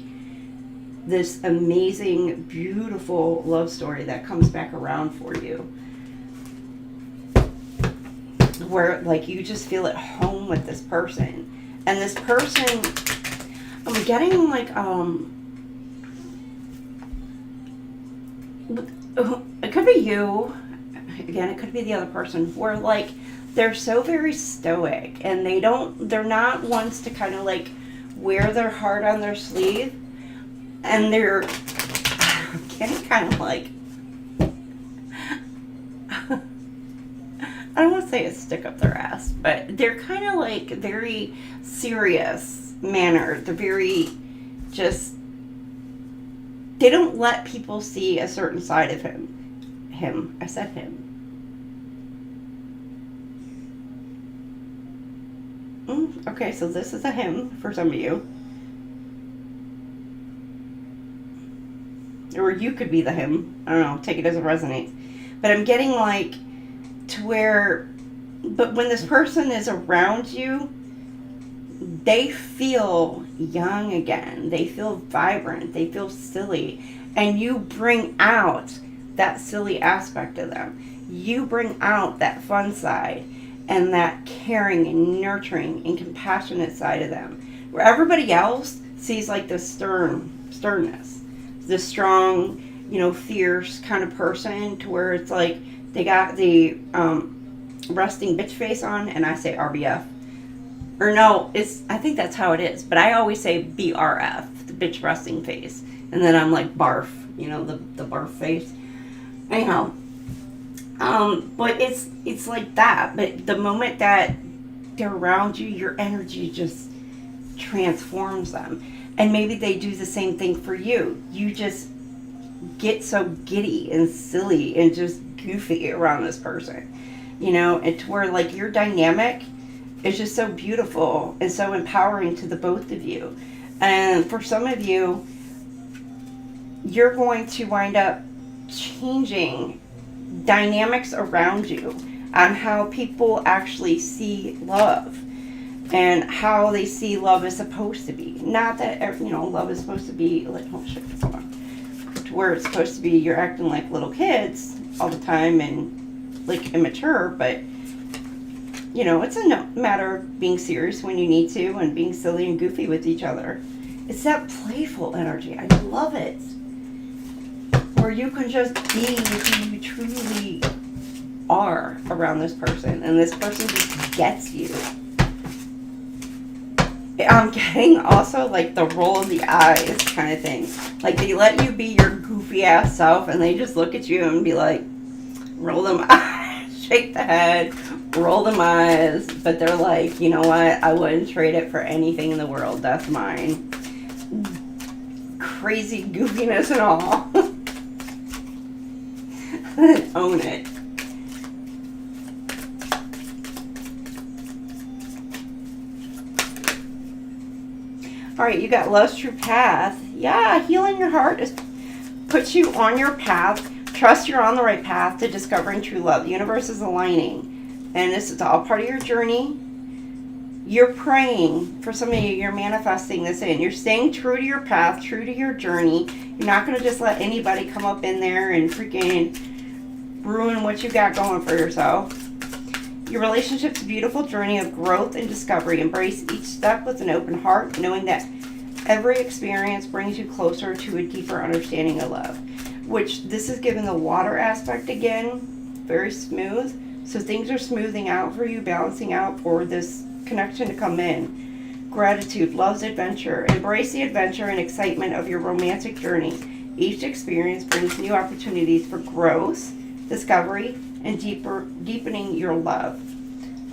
this amazing, beautiful love story that comes back around for you. Where like you just feel at home with this person. And this person, I'm getting like, it could be you, again, it could be the other person, where like they're so very stoic and they're not ones to kind of like wear their heart on their sleeve, and they're getting kind of like, I don't want to say a stick up their ass, but they're kind of like very serious mannered. They're very just, they don't let people see a certain side of him. I said him. Okay, so this is a him for some of you. Or you could be the him. I don't know, take it as it resonates. But I'm getting like to where, but when this person is around you, they feel young again. They feel vibrant. They feel silly. And you bring out that silly aspect of them. You bring out that fun side and that caring and nurturing and compassionate side of them. Where everybody else sees like the sternness, the strong, fierce kind of person, to where it's like they got the resting bitch face on, and I say RBF. Or no, I think that's how it is, but I always say BRF, the bitch resting face. And then I'm like barf, the barf face. Anyhow, but it's like that. But the moment that they're around you, your energy just transforms them. And maybe they do the same thing for you. You just get so giddy and silly and just goofy around this person, and to where like your dynamic is just so beautiful and so empowering to the both of you. And for some of you, you're going to wind up changing dynamics around you on how people actually see love and how they see love is supposed to be. Not that, love is supposed to be like, oh shit, hold on. To where it's supposed to be you're acting like little kids all the time and like immature, but it's a matter of being serious when you need to and being silly and goofy with each other. It's that playful energy. I love it. Where you can just be who you truly are around this person, and this person just gets you. I'm getting also like the roll of the eyes kind of thing. Like they let you be your goofy ass self, and they just look at you and be like, roll them eyes, shake the head, roll them eyes. But they're like, you know what? I wouldn't trade it for anything in the world. That's mine. Crazy goofiness and all. Own it. Alright, you got love's true path. Yeah, healing your heart puts you on your path. Trust you're on the right path to discovering true love. The universe is aligning. And this is all part of your journey. You're praying. For some of you, you're manifesting this in. You're staying true to your path, true to your journey. You're not going to just let anybody come up in there and freaking ruin what you got going for yourself. Your relationship's a beautiful journey of growth and discovery. Embrace each step with an open heart, knowing that every experience brings you closer to a deeper understanding of love. Which, this is given the water aspect again, very smooth. So things are smoothing out for you, balancing out for this connection to come in. Gratitude, love's adventure. Embrace the adventure and excitement of your romantic journey. Each experience brings new opportunities for growth, discovery, and deepening your love.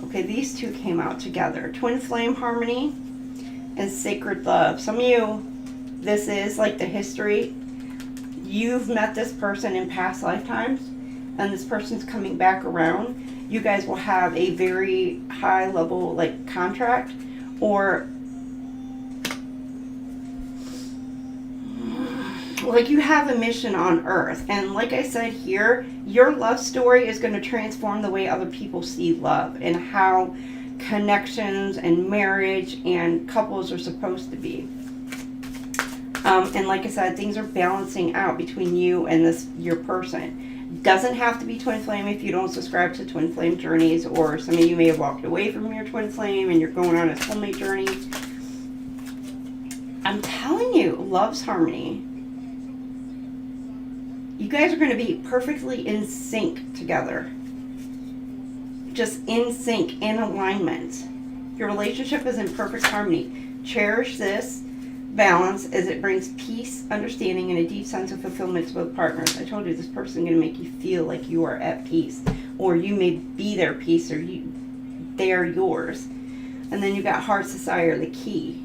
Okay, these two came out together. Twin flame harmony and sacred love. Some of you, this is like the history. You've met this person in past lifetimes, and this person's coming back around. You guys will have a very high level like contract, or like you have a mission on Earth. And like I said here, your love story is going to transform the way other people see love and how connections and marriage and couples are supposed to be. And like I said, things are balancing out between you and your person. Doesn't have to be twin flame if you don't subscribe to twin flame journeys, or some of you may have walked away from your twin flame and you're going on a soulmate journey. I'm telling you, love's harmony. You guys are going to be perfectly in sync together. Just in sync, in alignment. Your relationship is in perfect harmony. Cherish this balance as it brings peace, understanding, and a deep sense of fulfillment to both partners. I told you, this person is going to make you feel like you are at peace, or you may be their peace, or they are yours. And then you got heart's desire, the key.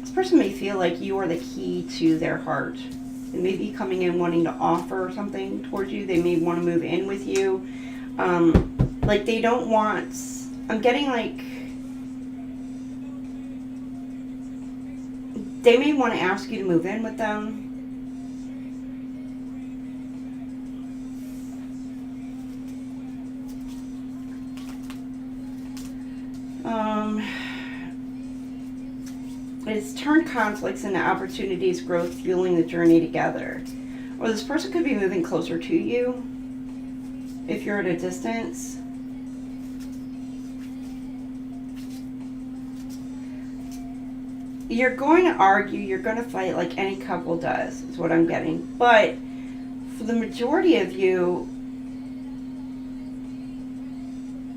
This person may feel like you are the key to their heart. They may be coming in wanting to offer something towards you. They may want to move in with you. Like they don't want, I'm getting like, they may want to ask you to move in with them. It's turned conflicts into opportunities, growth, fueling the journey together. Or this person could be moving closer to you if you're at a distance. You're going to argue, you're going to fight like any couple does, is what I'm getting. But for the majority of you,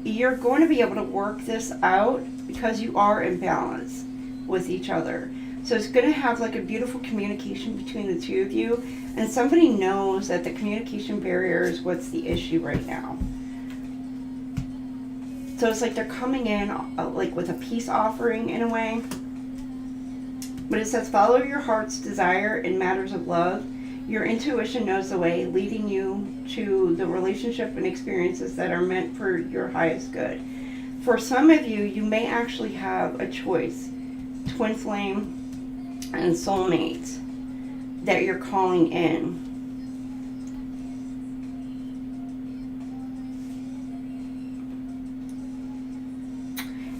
you're going to be able to work this out because you are in balance with each other. So it's going to have like a beautiful communication between the two of you, and somebody knows that the communication barrier is what's the issue right now. So it's like they're coming in like with a peace offering in a way. But it says, follow your heart's desire in matters of love. Your intuition knows the way, leading you to the relationship and experiences that are meant for your highest good. For some of you, you may actually have a choice. Twin flame and soulmate that you're calling in.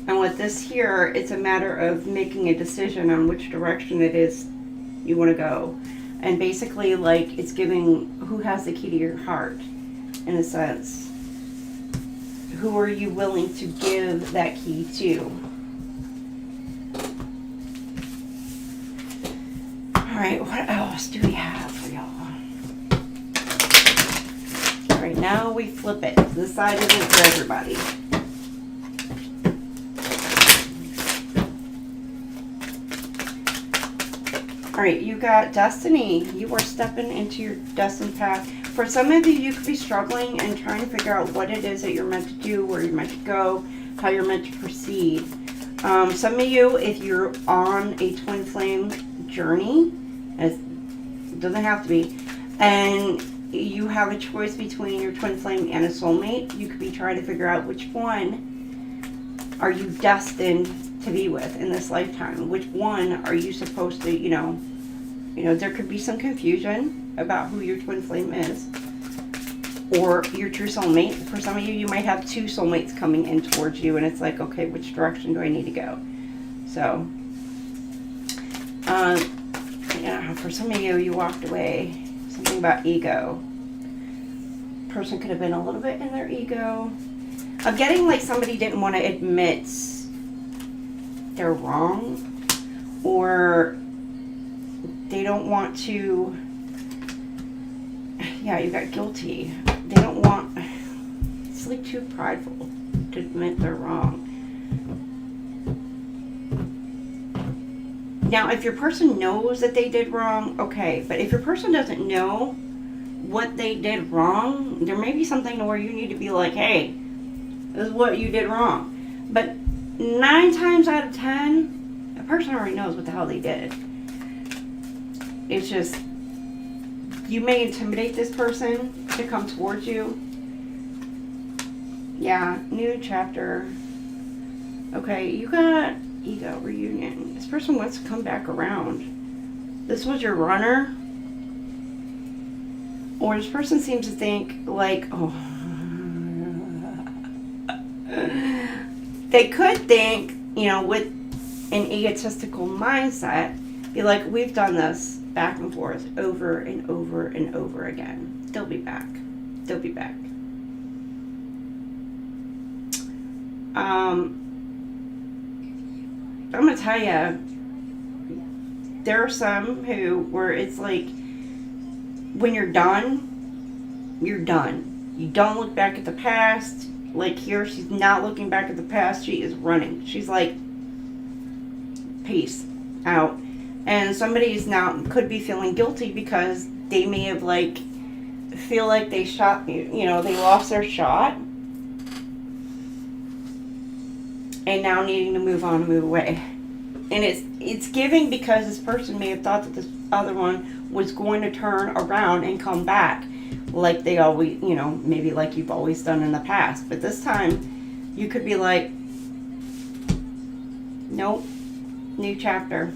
And with this here, it's a matter of making a decision on which direction it is you want to go. And basically, like, it's giving who has the key to your heart, in a sense. Who are you willing to give that key to? Alright, what else do we have for y'all? Alright, now we flip it. This side isn't for everybody. Alright, you got destiny. You are stepping into your destined path. For some of you, you could be struggling and trying to figure out what it is that you're meant to do, where you're meant to go, how you're meant to proceed. Some of you, if you're on a twin flame journey, it doesn't have to be, and you have a choice between your twin flame and a soulmate, you could be trying to figure out which one are you destined to be with in this lifetime. Which one are you supposed to, you know, there could be some confusion about who your twin flame is or your true soulmate. For some of you, you might have two soulmates coming in towards you, and it's like, okay, which direction do I need to go? So, yeah, for some of you, you walked away. Something about ego. Person could have been a little bit in their ego. I'm getting like somebody didn't want to admit they're wrong, or they don't want to, yeah, you got guilty. They don't want, it's like too prideful to admit they're wrong. Now, if your person knows that they did wrong, okay. But if your person doesn't know what they did wrong, there may be something where you need to be like, hey, this is what you did wrong. But 9 times out of 10, a person already knows what the hell they did. It's just, you may intimidate this person to come towards you. Yeah, new chapter. Okay, you got ego reunion. This person wants to come back around. This was your runner. Or this person seems to think like, oh, they could think, you know, with an egotistical mindset, be like, we've done this back and forth over and over and over again. They'll be back. They'll be back. I'm going to tell you, there are some where it's like, when you're done, you're done. You don't look back at the past. Like here, she's not looking back at the past. She is running. She's like, peace out. And somebody's now could be feeling guilty because they may have like, feel like they shot, you know, they lost their shot. And now needing to move on and move away. And it's giving because this person may have thought that this other one was going to turn around and come back like they always, you know, maybe like you've always done in the past. But this time you could be like, nope, new chapter.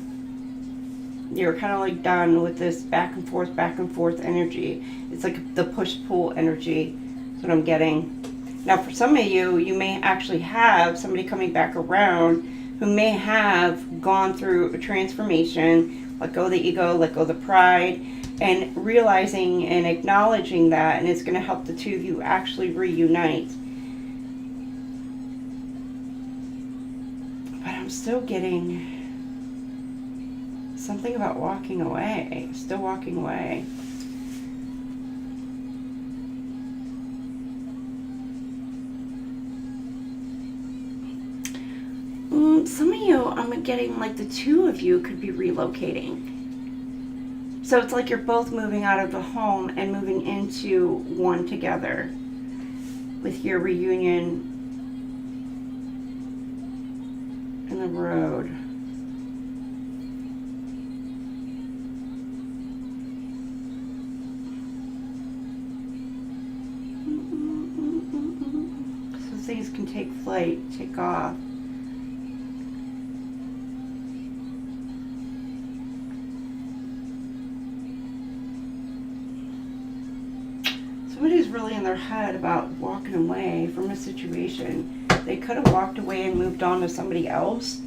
You're kind of like done with this back and forth energy. It's like the push-pull energy. That's what I'm getting. Now, for some of you, you may actually have somebody coming back around who may have gone through a transformation, let go of the ego, let go of the pride, and realizing and acknowledging that, and it's going to help the two of you actually reunite. But I'm still getting something about walking away, still walking away. Some of you, I'm getting like the two of you could be relocating. So it's like you're both moving out of the home and moving into one together with your reunion in the road. So things can take flight, take off. Somebody's really in their head about walking away from a situation. They could have walked away and moved on to somebody else,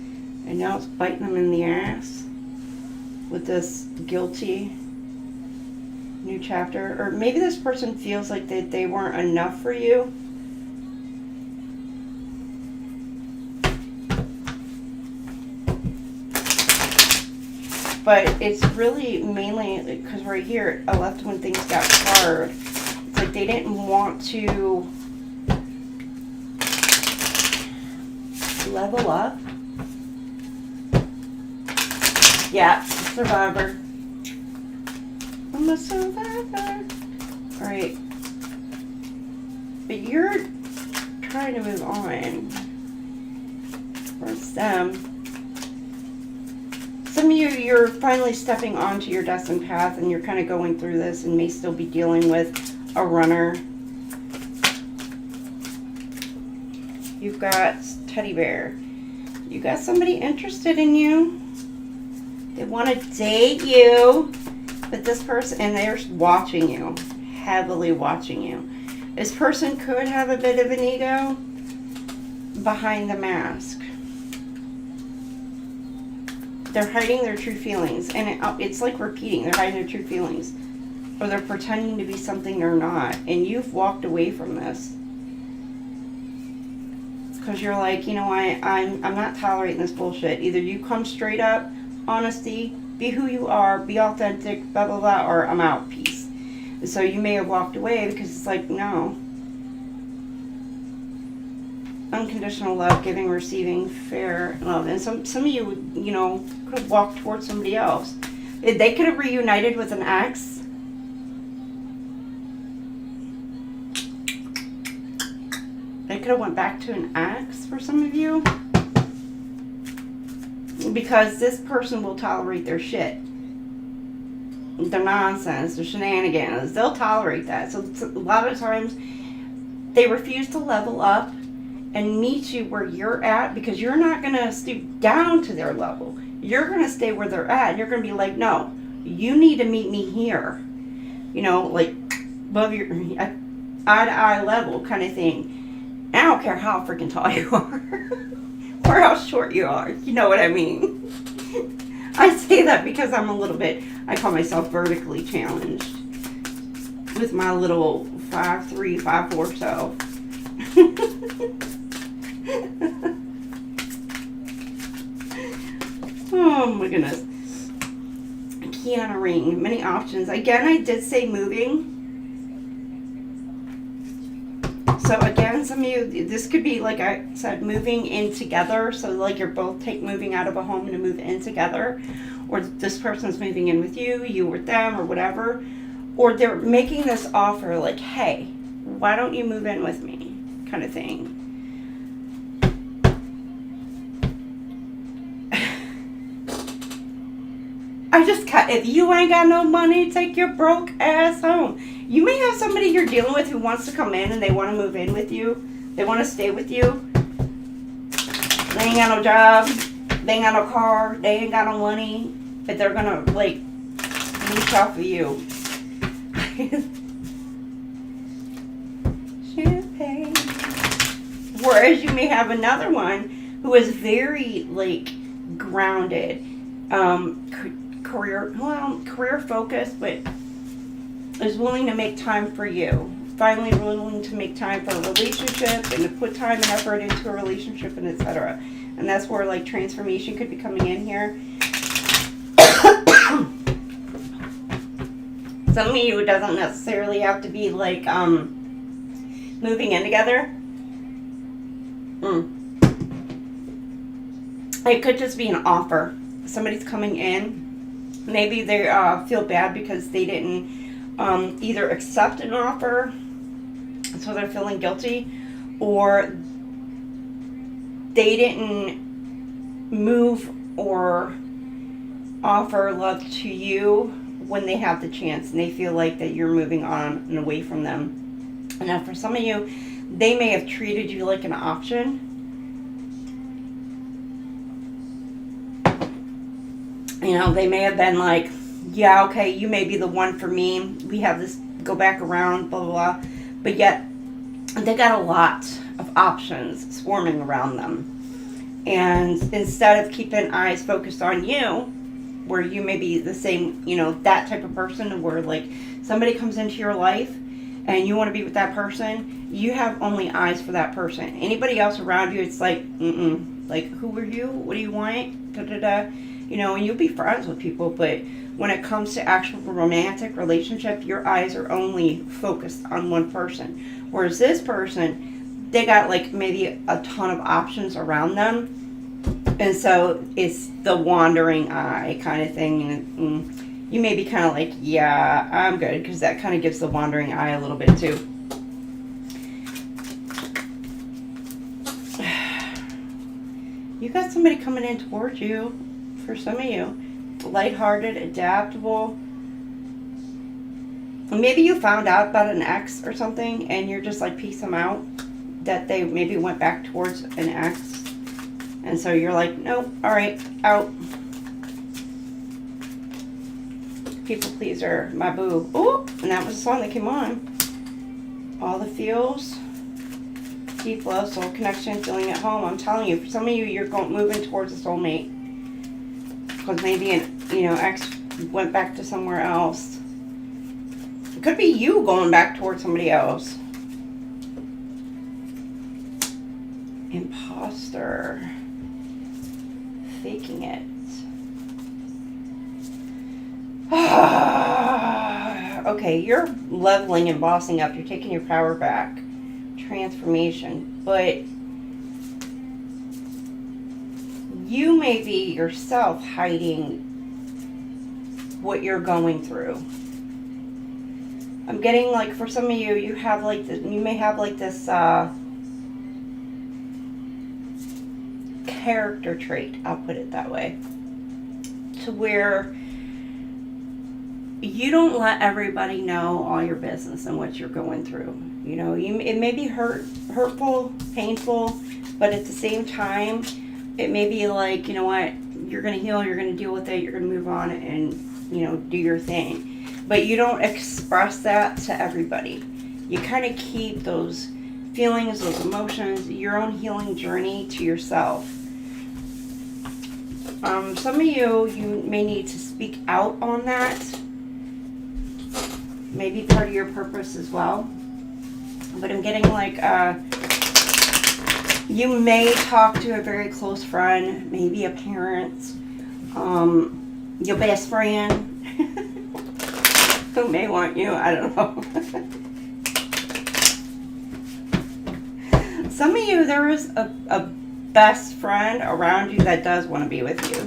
and now it's biting them in the ass with this guilty new chapter. Or maybe this person feels like that they weren't enough for you. But it's really mainly because right here, I left when things got hard. Like they didn't want to level up. Yeah, survivor. I'm a survivor. Alright. But you're trying to move on. Or it's them. Some of you, you're finally stepping onto your destined path and you're kind of going through this and may still be dealing with a runner. You've got teddy bear. You got somebody interested in you. They want to date you. But this person, and they're watching you. Heavily watching you. This person could have a bit of an ego behind the mask. They're hiding their true feelings. And it's like repeating. They're hiding their true feelings. Or they're pretending to be something they're not. And you've walked away from this. Because you're like, you know, I'm not tolerating this bullshit. Either you come straight up, honesty, be who you are, be authentic, blah, blah, blah, or I'm out, peace. And so you may have walked away because it's like, no. Unconditional love, giving, receiving, fair love. And some of you, you know, could have walked towards somebody else. They could have reunited with an ex. They could have went back to an ex for some of you. Because this person will tolerate their shit. Their nonsense, their shenanigans. They'll tolerate that. So a lot of times they refuse to level up and meet you where you're at because you're not going to stoop down to their level. You're going to stay where they're at. And you're going to be like, no, you need to meet me here. You know, like above your eye-to-eye level kind of thing. I don't care how freaking tall you are or how short you are. You know what I mean? I say that because I'm a little bit, I call myself vertically challenged with my little 5'3", 5'4" self. Oh my goodness. Piano ring, many options. Again, I did say moving. So again, some of you, this could be, like I said, moving in together. So like you're both moving out of a home to move in together. Or this person's moving in with you, you with them, or whatever. Or they're making this offer like, hey, why don't you move in with me? Kind of thing. I just cut, if you ain't got no money, take your broke ass home. You may have somebody you're dealing with who wants to come in and they want to move in with you. They want to stay with you. They ain't got no job. They ain't got no car. They ain't got no money. But they're going to, like, leech off of you. Champagne. Whereas you may have another one who is very, like, grounded. Career focused, but is willing to make time for you. Finally willing to make time for a relationship and to put time and effort into a relationship and etc. And that's where, like, transformation could be coming in here. Some of you, it doesn't necessarily have to be like moving in together. It could just be an offer. Somebody's coming in. Maybe they feel bad because they didn't either accept an offer, so they're feeling guilty, or they didn't move or offer love to you when they have the chance, and they feel like that you're moving on and away from them. And now for some of you, they may have treated you like an option. You know, they may have been like, yeah, okay, you may be the one for me. We have this go back around, blah, blah, blah. But yet, they got a lot of options swarming around them. And instead of keeping eyes focused on you, where you may be the same, you know, that type of person where, like, somebody comes into your life and you want to be with that person, you have only eyes for that person. Anybody else around you, it's like, like, who are you? What do you want? Da-da-da. You know, and you'll be friends with people, but when it comes to actual romantic relationship, your eyes are only focused on one person. Whereas this person, they got, like, maybe a ton of options around them. And so it's the wandering eye kind of thing. And you may be kind of like, yeah, I'm good, because that kind of gives the wandering eye a little bit too. You got somebody coming in towards you. For some of you, lighthearted, adaptable. Maybe you found out about an ex or something and you're just like, peace them out. That they maybe went back towards an ex. And so you're like, nope, alright, out. People pleaser, my boo. Ooh, and that was the song that came on. All the feels. Deep love, soul connection, feeling at home. I'm telling you, for some of you, you're moving towards a soulmate. Because maybe an ex went back to somewhere else. It could be you going back towards somebody else. Imposter. Faking it. Okay, you're leveling and bossing up. You're taking your power back. Transformation. But you may be yourself hiding what you're going through. I'm getting, like, for some of you, you have like this, you may have like this character trait, I'll put it that way, to where you don't let everybody know all your business and what you're going through. You know, it may be hurtful, painful, but at the same time, it may be like, you know what, you're going to heal, you're going to deal with it, you're going to move on and, you know, do your thing. But you don't express that to everybody. You kind of keep those feelings, those emotions, your own healing journey to yourself. Some of you may need to speak out on that. Maybe part of your purpose as well. But I'm getting like, you may talk to a very close friend, maybe a parent, your best friend, who may want you, I don't know. Some of you, there is a best friend around you that does want to be with you.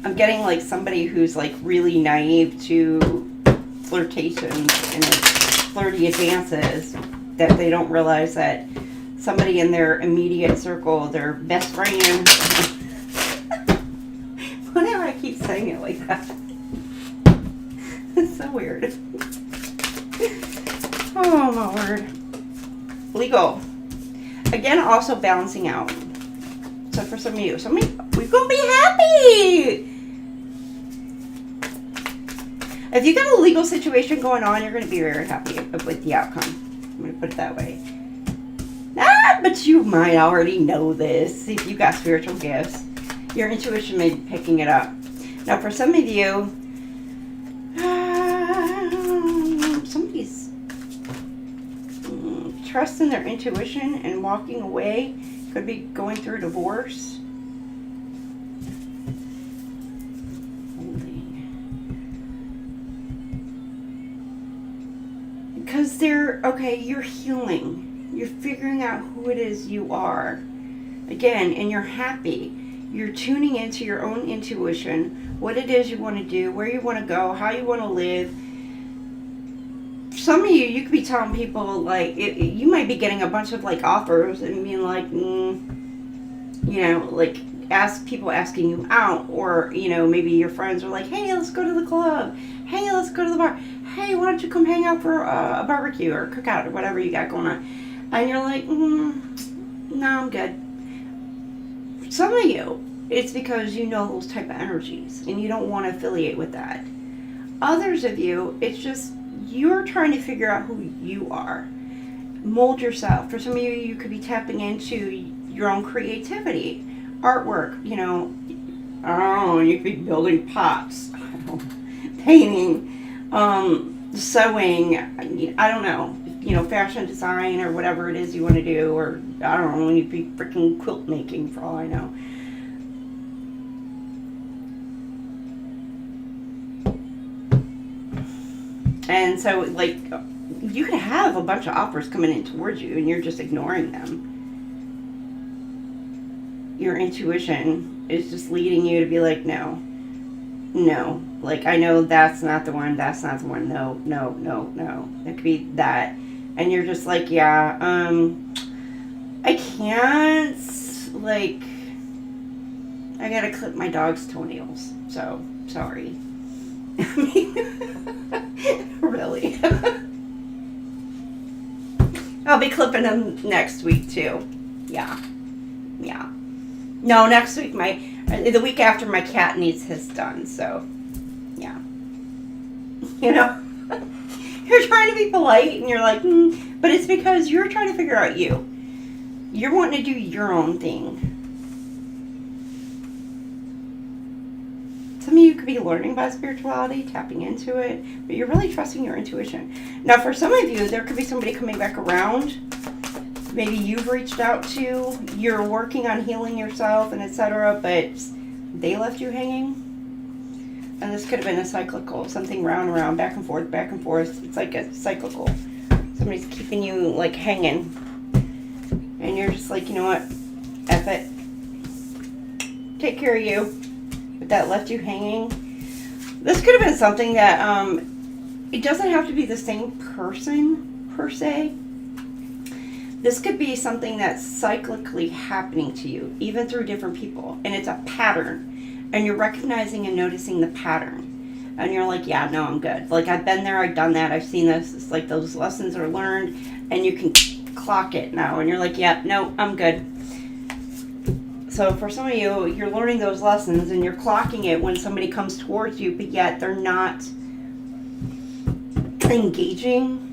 I'm getting like somebody who's like really naive to flirtations and flirty advances, that they don't realize that somebody in their immediate circle, their best friend. Why do I keep saying it like that? It's so weird. Oh my word. Legal. Again, also balancing out. So for some of you, we're gonna be happy. If you got a legal situation going on, you're gonna be very happy with the outcome. I'm gonna put it that way. But you might already know this if you got spiritual gifts. Your intuition may be picking it up. Now, for some of you, somebody's trusting their intuition and walking away. Could be going through a divorce. Because you're healing. You're figuring out who it is you are. Again, and you're happy. You're tuning into your own intuition, what it is you want to do, where you want to go, how you want to live. Some of you could be telling people, like, you might be getting a bunch of, like, offers and being like, you know, like, people asking you out. Or, you know, maybe your friends are like, hey, let's go to the club. Hey, let's go to the bar. Hey, why don't you come hang out for a barbecue or cookout or whatever you got going on. And you're like, no, I'm good. Some of you, it's because you know those type of energies and you don't want to affiliate with that. Others of you, it's just you're trying to figure out who you are. Mold yourself. For some of you, you could be tapping into your own creativity. Artwork, you know, I don't know, you could be building pots, painting, sewing, I don't know, you know, fashion design or whatever it is you want to do, or I don't know, you'd be freaking quilt making for all I know. And so, like, you could have a bunch of offers coming in towards you and you're just ignoring them. Your intuition is just leading you to be like, no. Like, I know that's not the one, no. It could be that. And you're just like, yeah, I can't, like, I gotta clip my dog's toenails, so, sorry. I mean, really. I'll be clipping them next week, too. Yeah. No, next week, the week after my cat needs his done, so, yeah. You know? You're trying to be polite, and you're like, but it's because you're trying to figure out you. You're wanting to do your own thing. Some of you could be learning about spirituality, tapping into it, but you're really trusting your intuition. Now, for some of you, there could be somebody coming back around. Maybe you've reached out to, you're working on healing yourself and etc., but they left you hanging. And this could have been a cyclical, something round and round, back and forth. It's like a cyclical. Somebody's keeping you, like, hanging. And you're just like, you know what? F it. Take care of you. But that left you hanging. This could have been something that, it doesn't have to be the same person, per se. This could be something that's cyclically happening to you, even through different people. And it's a pattern. And you're recognizing and noticing the pattern. And you're like, yeah, no, I'm good. Like, I've been there, I've done that, I've seen this. It's like those lessons are learned, and you can clock it now. And you're like, yeah, no, I'm good. So for some of you, you're learning those lessons, and you're clocking it when somebody comes towards you, but yet they're not engaging.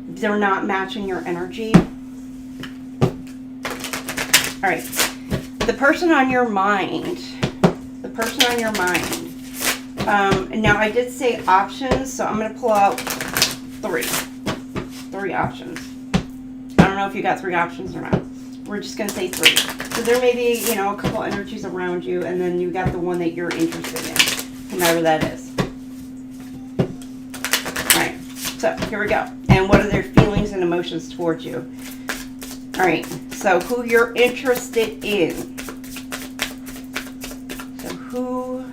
they're not matching your energy. All right. The person on your mind. The person on your mind. Now, I did say options, so I'm going to pull out three. Three options. I don't know if you got three options or not. We're just going to say three. So there may be, you know, a couple energies around you, and then you got the one that you're interested in, whomever that is. All right. So here we go. And what are their feelings and emotions towards you? All right. So who you're interested in. So who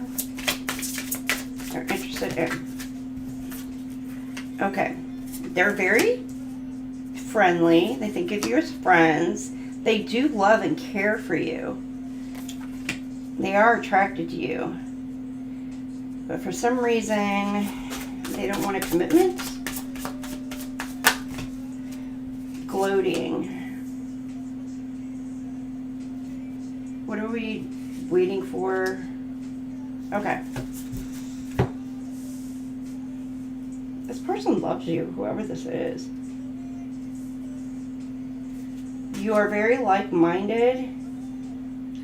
they're interested in. Okay. They're very friendly. They think of you as friends. They do love and care for you. They are attracted to you. But for some reason, they don't want a commitment. Gloating. What are we waiting for? Okay. This person loves you, whoever this is. You are very like-minded.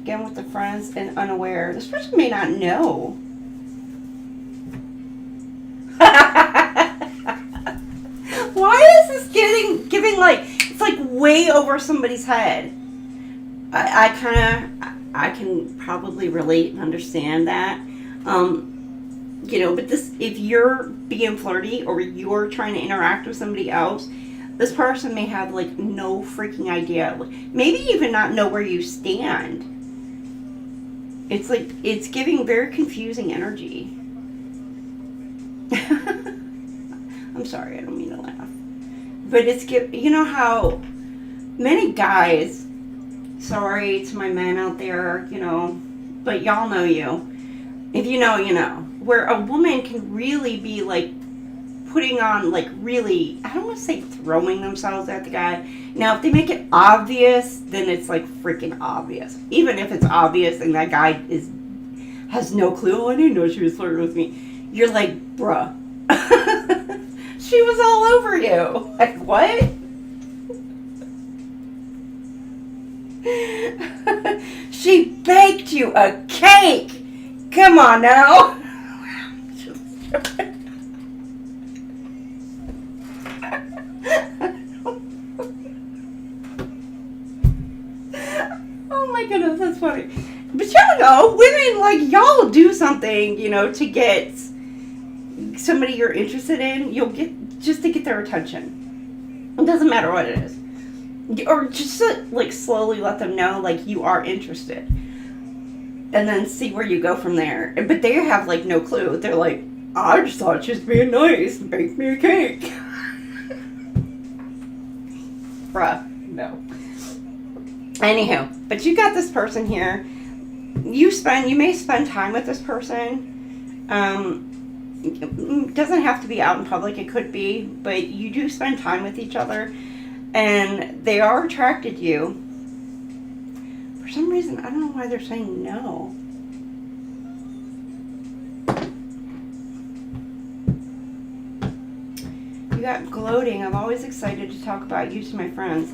Again, with the friends and unaware. This person may not know. Why is this giving like, it's like way over somebody's head? I can probably relate and understand that. You know, but this, if you're being flirty or you're trying to interact with somebody else, this person may have like no freaking idea. Maybe even not know where you stand. It's like, it's giving very confusing energy. I'm sorry, I don't mean to laugh. But it's, you know how many guys, sorry to my men out there, you know, but y'all know you. If you know, you know. Where a woman can really be like putting on like really, I don't want to say throwing themselves at the guy. Now, if they make it obvious, then it's like freaking obvious. Even if it's obvious and that guy has no clue. Oh, I didn't know she was flirting with me. You're like, bruh. She was all over you. Like, what? She baked you a cake. Come on now. Oh my goodness, that's funny. But y'all know, women, like, y'all do something, you know, to get somebody you're interested in. You'll get, just to get their attention. It doesn't matter what it is. Or just to, like, slowly let them know, like, you are interested. And then see where you go from there. But they have, like, no clue. They're like, I just thought she was being nice. Bake me a cake. Bruh, no. Anywho, but you got this person here. You may spend time with this person. It doesn't have to be out in public. It could be. But you do spend time with each other. And they are attracted to you. For some reason, I don't know why they're saying no. You got gloating. I'm always excited to talk about you to my friends.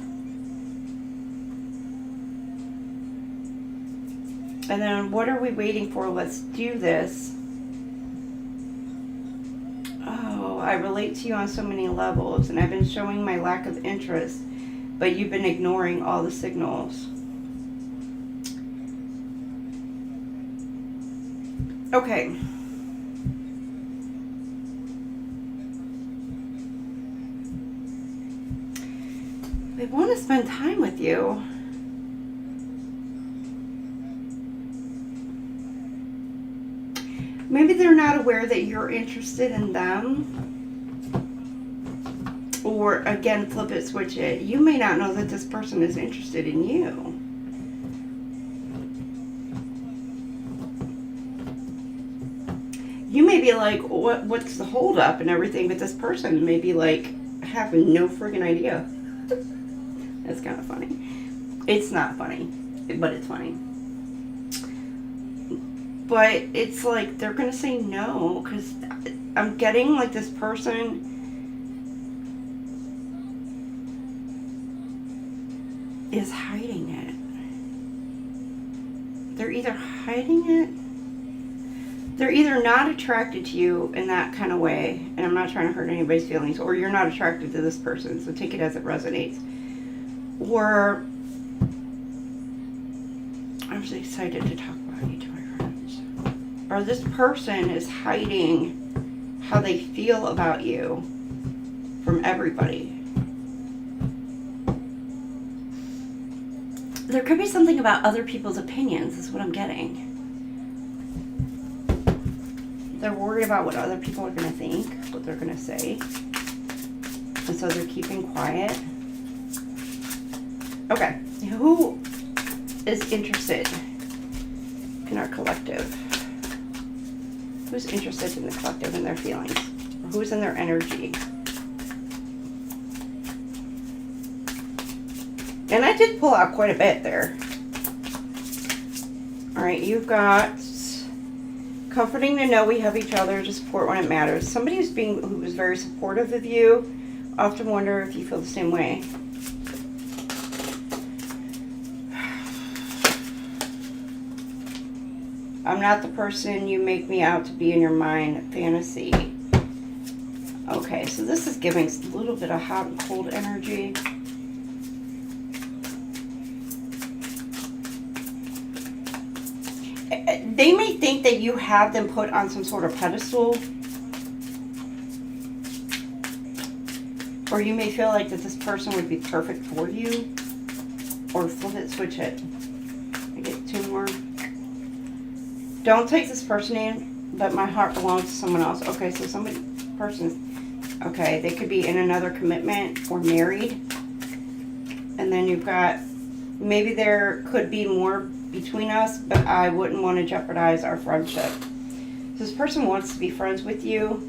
And then, what are we waiting for? Let's do this. Oh, I relate to you on so many levels, and I've been showing my lack of interest, but you've been ignoring all the signals. Okay. They want to spend time with you. Maybe they're not aware that you're interested in them. Or, again, flip it, switch it. You may not know that this person is interested in you. You may be like, what's the holdup and everything, but this person may be like, having no friggin' idea. That's kind of funny. It's not funny, but it's funny. But it's like, they're going to say no, because I'm getting like this person, is hiding it. They're either hiding it, they're either not attracted to you in that kind of way, and I'm not trying to hurt anybody's feelings, or you're not attracted to this person, so take it as it resonates. Or, I'm just excited to talk about you to my friends. Or this person is hiding how they feel about you from everybody. There could be something about other people's opinions, is what I'm getting. They're worried about what other people are going to think, what they're going to say. And so they're keeping quiet. Okay, who is interested in our collective? Who's interested in the collective and their feelings? Or who's in their energy? And I did pull out quite a bit there. Alright, you've got comforting to know we have each other to support when it matters. Somebody who was very supportive of you. Often wonder if you feel the same way. I'm not the person you make me out to be in your mind. Fantasy. Okay, so this is giving a little bit of hot and cold energy. They may think that you have them put on some sort of pedestal. Or you may feel like that this person would be perfect for you. Or flip it, switch it. I get two more. Don't take this person in, but my heart belongs to someone else. Okay, so okay, they could be in another commitment or married. And then you've got, maybe there could be more between us, but I wouldn't want to jeopardize our friendship. So this person wants to be friends with you.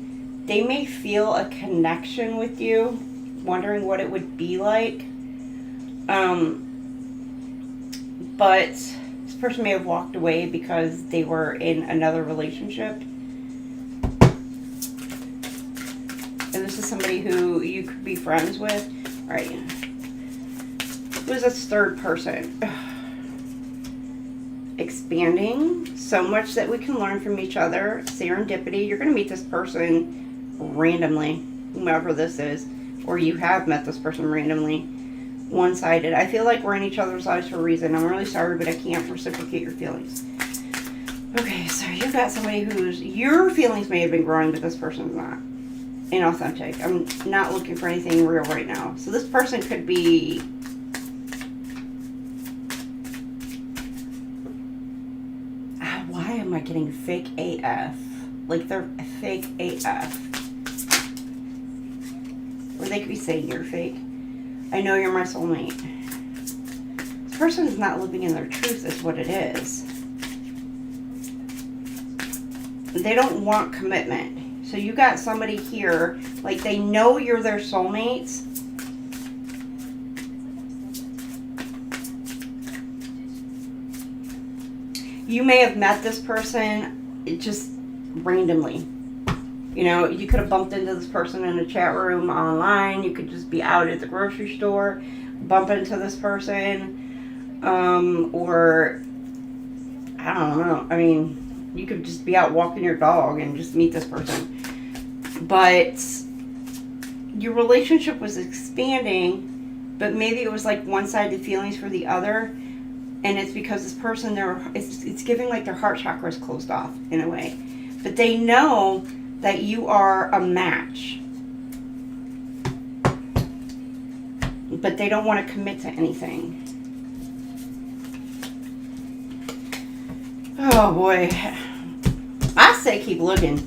They may feel a connection with you, wondering what it would be like. But this person may have walked away because they were in another relationship. And this is somebody who you could be friends with. All right. Who's this third person? Expanding. So much that we can learn from each other. Serendipity. You're going to meet this person randomly, whomever this is. Or you have met this person randomly. One-sided. I feel like we're in each other's lives for a reason. I'm really sorry, but I can't reciprocate your feelings. Okay, so you've got somebody who's, your feelings may have been growing, but this person's not. Inauthentic. I'm not looking for anything real right now. So this person could be, why am I getting fake AF? Like they're fake AF. Or they could be saying you're fake. I know you're my soulmate. This person is not living in their truth is what it is. They don't want commitment. So you got somebody here, like they know you're their soulmates. You may have met this person just randomly. You know, you could have bumped into this person in a chat room online. You could just be out at the grocery store, bump into this person. Or, I don't know. I mean, you could just be out walking your dog and just meet this person. But your relationship was expanding, but maybe it was like one-sided feelings for the other. And it's because this person, it's giving like their heart chakra is closed off in a way. But they know that you are a match. But they don't want to commit to anything. Oh boy. I say keep looking.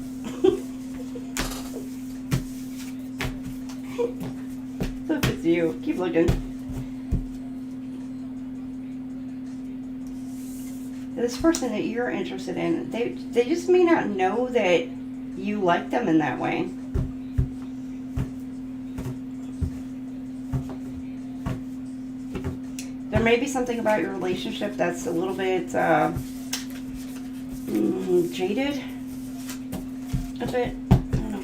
So if it's you, keep looking. This person that you're interested in, they just may not know that you like them in that way. There may be something about your relationship that's a little bit jaded. A bit. I don't know.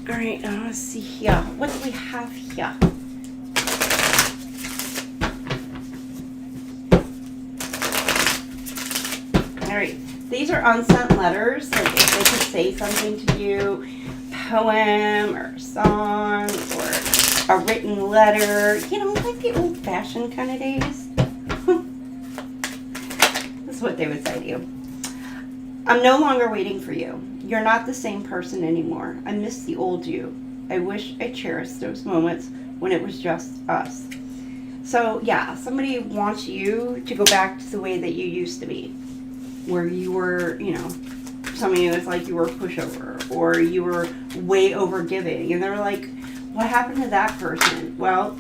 Alright, let's see here. What do we have here? These are unsent letters. Like if they could say something to you, poem or song or a written letter. You know, like the old-fashioned kind of days. This is what they would say to you. I'm no longer waiting for you. You're not the same person anymore. I miss the old you. I wish I cherished those moments when it was just us. So yeah, somebody wants you to go back to the way that you used to be. Where you were, you know, some of you, it's like you were a pushover or you were way over giving. And they're like, what happened to that person? Well,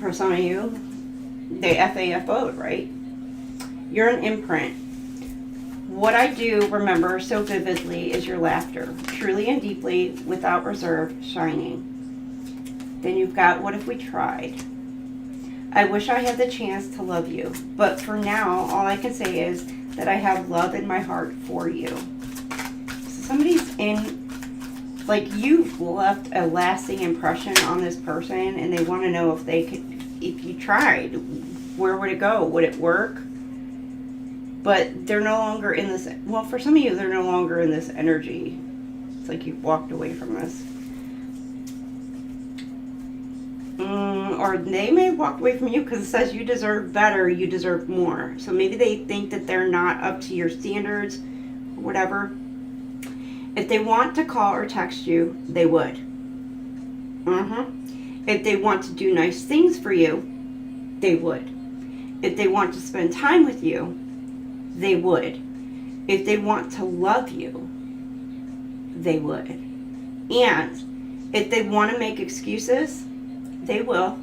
for some of you, they FAFO'd, right? You're an imprint. What I do remember so vividly is your laughter, truly and deeply, without reserve, shining. Then you've got, what if we tried? I wish I had the chance to love you, but for now, all I can say is that I have love in my heart for you. So somebody's in, like, you've left a lasting impression on this person, and they want to know if they could, if you tried, where would it go? Would it work? But they're no longer in this, well, for some of you, they're no longer in this energy. It's like you've walked away from this. Or they may have walked away from you because it says you deserve better, you deserve more. So maybe they think that they're not up to your standards, or whatever. If they want to call or text you, they would. If they want to do nice things for you, they would. If they want to spend time with you, they would. If they want to love you, they would. And if they want to make excuses, they will.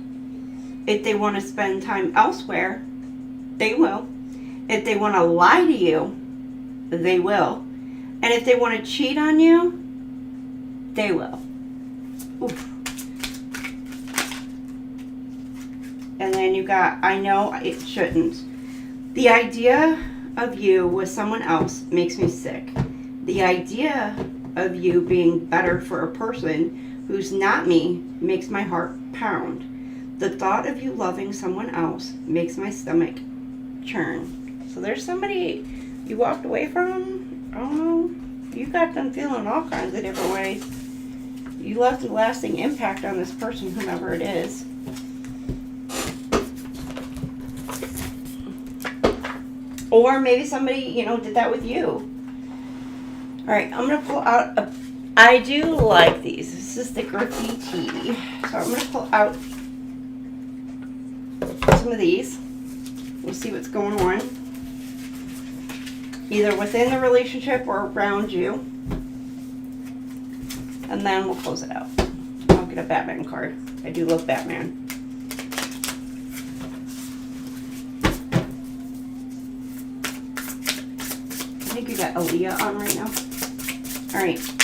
If they want to spend time elsewhere, they will. If they want to lie to you, they will. And if they want to cheat on you, they will. Oof. And then you got, I know it shouldn't. The idea of you with someone else makes me sick. The idea of you being better for a person who's not me makes my heart pound. The thought of you loving someone else makes my stomach churn. So there's somebody you walked away from. Oh, you got them feeling all kinds of different ways. You left a lasting impact on this person, whomever it is. Or maybe somebody, you know, did that with you. All right, I'm going to pull out a... I do like these. This is the QueenTiki. So I'm going to pull out some of these. We'll see what's going on. Either within the relationship or around you. And then we'll close it out. I'll get a Batman card. I do love Batman. I think you got Aaliyah on right now. Alright.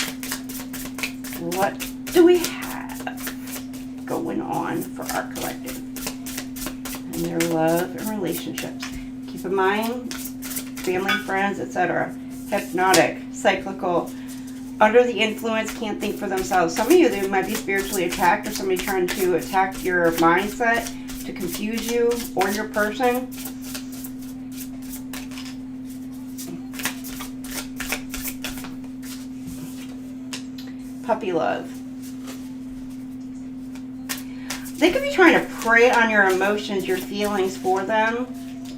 What do we have going on for our collective? And their love and relationships. Keep in mind, family, friends, etc. Hypnotic, cyclical, under the influence, can't think for themselves. Some of you, they might be spiritually attacked, or somebody trying to attack your mindset to confuse you or your person. Puppy love. They could be trying to prey on your emotions, your feelings for them,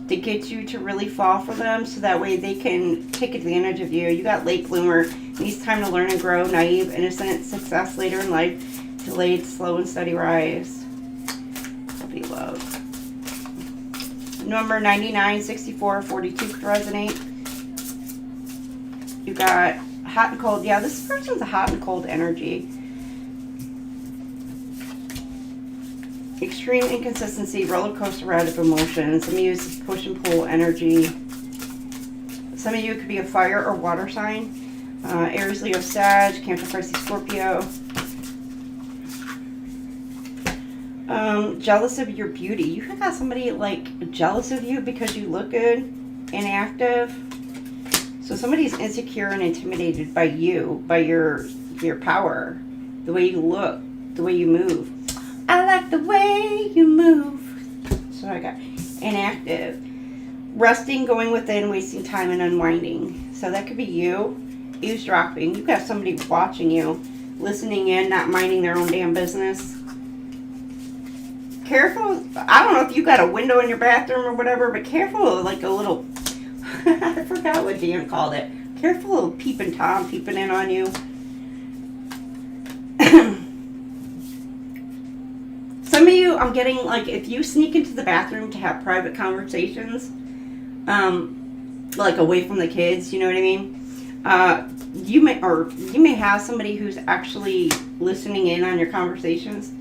to get you to really fall for them, so that way they can take advantage of you. You got late bloomer, needs time to learn and grow, naive, innocent, success later in life, delayed, slow and steady rise. Puppy love. Number 99, 64, 42 could resonate. You got hot and cold. Yeah, this person's a hot and cold energy. Extreme inconsistency, roller coaster ride of emotions. Some of you is push and pull energy. Some of you could be a fire or water sign. Aries, Leo, Sag, Cancer, Pisces, Scorpio. Jealous of your beauty. You could have somebody like jealous of you because you look good and active. So somebody's insecure and intimidated by you, by your power, the way you look, the way you move. I like the way you move. So I got inactive. resting, going within, wasting time, and unwinding. So that could be you. Eavesdropping. You've got somebody watching you, listening in, not minding their own damn business. Careful. I don't know if you got a window in your bathroom or whatever, but careful, like a little, I forgot what Dan called it. Careful of peeping Tom peeping in on you. Some of you, I'm getting, like, if you sneak into the bathroom to have private conversations, like away from the kids, you know what I mean? You may have somebody who's actually listening in on your conversations.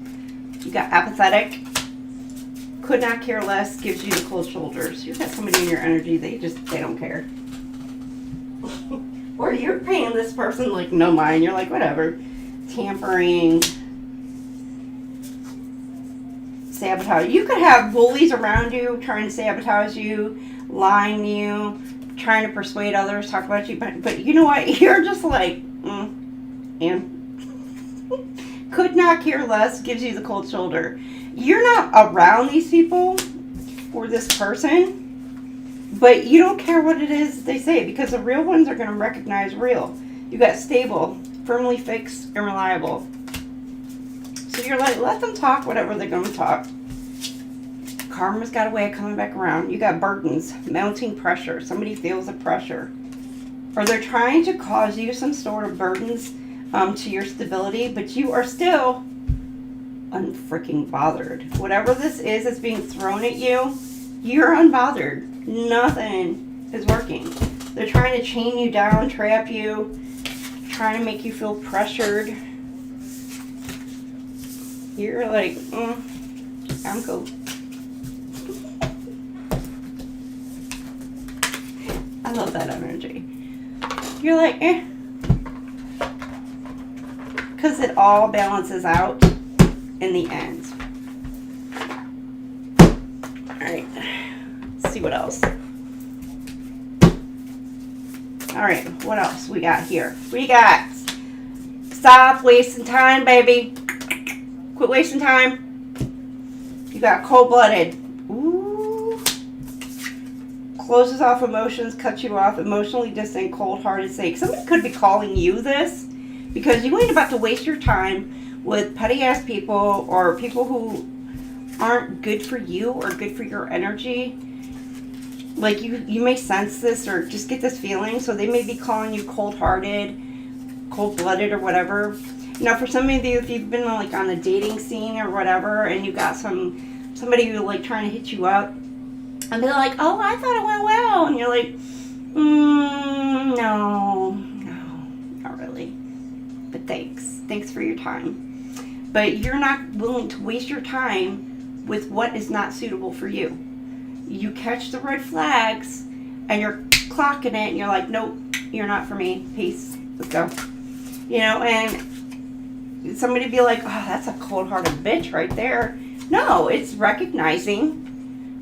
You got apathetic, could not care less, gives you the cold shoulders. You've got somebody in your energy, they don't care. Or you're paying this person like no mind, you're like whatever. Tampering, sabotage. You could have bullies around you trying to sabotage you, lying to you, trying to persuade others, talk about you, but you know what? You're just like, and could not care less, gives you the cold shoulder. You're not around these people or this person, but you don't care what it is they say, because the real ones are going to recognize real. You got stable, firmly fixed, and reliable. So you're like, let them talk whatever they're going to talk. Karma's got a way of coming back around. You got burdens, mounting pressure. Somebody feels the pressure. Or they're trying to cause you some sort of burdens to your stability, but you are still unfreaking bothered. Whatever this is that's being thrown at you, you're unbothered. Nothing is working. They're trying to chain you down, trap you, trying to make you feel pressured. You're like, I'm cool. I love that energy. You're like, because it all balances out in the end. Alright, let's see what else. Alright, what else we got here? We got, stop wasting time, baby. Quit wasting time. You got cold-blooded. Ooh. Closes off emotions, cuts you off, emotionally distant, cold-hearted sake. Somebody could be calling you this because you ain't about to waste your time with petty-ass people or people who aren't good for you or good for your energy. Like, you may sense this or just get this feeling, so they may be calling you cold-hearted, cold-blooded, or whatever. Now, for some of you, if you've been like on a dating scene or whatever, and you got somebody who like trying to hit you up, and they're like, "Oh, I thought it went well," and you're like, "No, not really." But thanks for your time. But you're not willing to waste your time with what is not suitable for you. You catch the red flags, and you're clocking it, and you're like, "Nope, you're not for me. Peace. Let's go." You know, and somebody be like, "Oh, that's a cold-hearted bitch right there." No, it's recognizing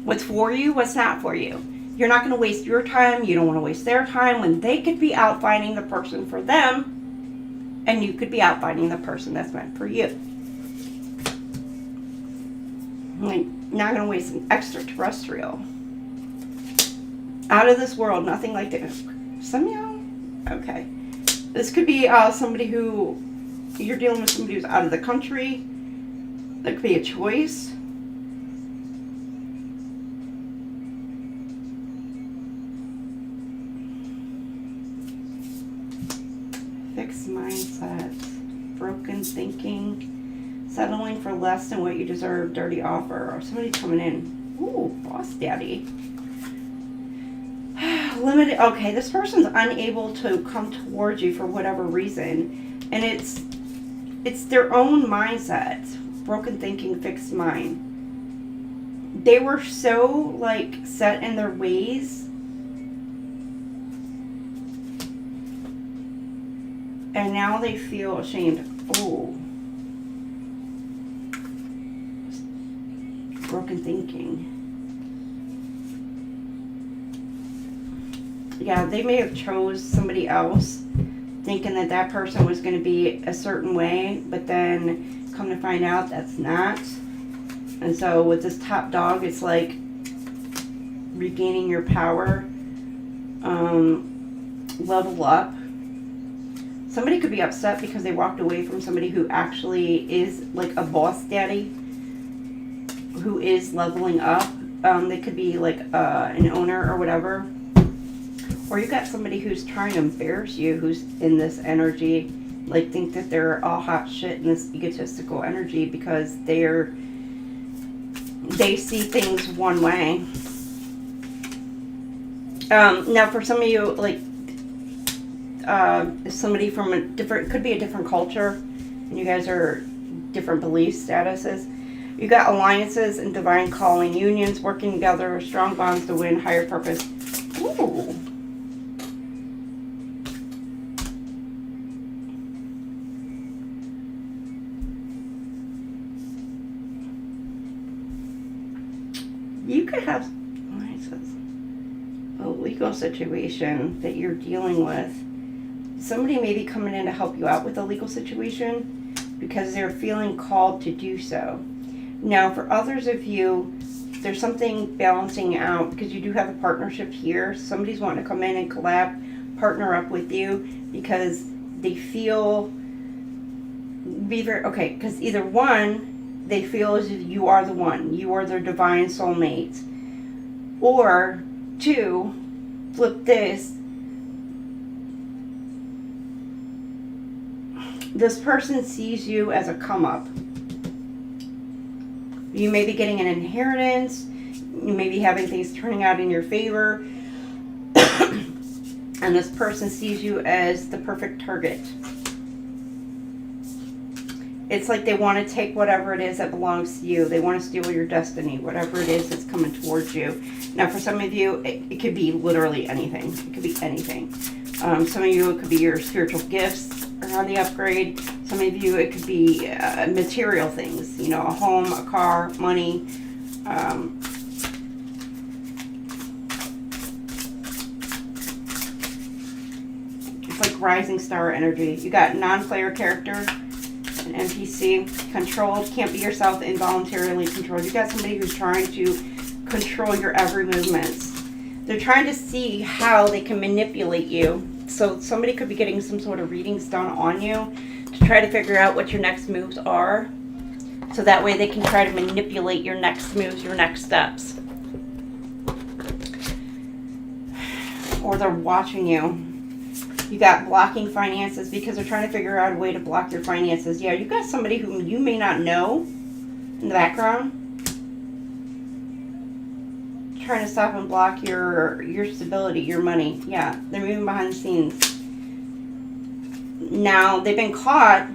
what's for you, what's not for you. You're not going to waste your time. You don't want to waste their time when they could be out finding the person for them, and you could be out finding the person that's meant for you. Like, not going to waste an extraterrestrial. Out of this world, nothing like this. Some of y'all? Okay. This could be somebody who, you're dealing with somebody who's out of the country. That could be a choice. Fixed mindset. Broken thinking. Settling for less than what you deserve. Dirty offer. Or somebody coming in. Ooh, boss daddy. Limited. Okay, this person's unable to come towards you for whatever reason. And it's their own mindset. Broken thinking, fixed mind. They were so like set in their ways, and now they feel ashamed. Oh, broken thinking. Yeah, they may have chose somebody else thinking that that person was going to be a certain way, but then come to find out that's not. And so with this top dog, it's like regaining your power, level up. Somebody could be upset because they walked away from somebody who actually is like a boss daddy, who is leveling up. They could be like an owner or whatever. Or you got somebody who's trying to embarrass you, who's in this energy, like think that they're all hot shit in this egotistical energy because they see things one way. Now for some of you, like somebody from a different, could be a different culture, and you guys are different belief statuses. You got alliances and divine calling, unions, working together, strong bonds to win, higher purpose. Ooh. You could have a legal situation that you're dealing with. Somebody may be coming in to help you out with a legal situation because they're feeling called to do so. Now, for others of you, there's something balancing out because you do have a partnership here. Somebody's wanting to come in and collab, partner up with you because they feel okay, because either one, they feel as if you are the one, you are their divine soulmate, or two, flip this, this person sees you as a come up. You may be getting an inheritance, you may be having things turning out in your favor, and this person sees you as the perfect target. It's like they want to take whatever it is that belongs to you. They want to steal your destiny, whatever it is that's coming towards you. Now, for some of you, it could be literally anything. It could be anything. Some of you, it could be your spiritual gifts are on the upgrade. Some of you, it could be material things. You know, a home, a car, money. It's like rising star energy. You got non-player character. An NPC, controlled, can't be yourself, involuntarily controlled. You got somebody who's trying to control your every movements. They're trying to see how they can manipulate you. So somebody could be getting some sort of readings done on you to try to figure out what your next moves are. So that way they can try to manipulate your next moves, your next steps. Or they're watching you. You got blocking finances because they're trying to figure out a way to block your finances. Yeah, you got somebody whom you may not know in the background trying to stop and block your stability, your money. Yeah, they're moving behind the scenes. Now, they've been caught.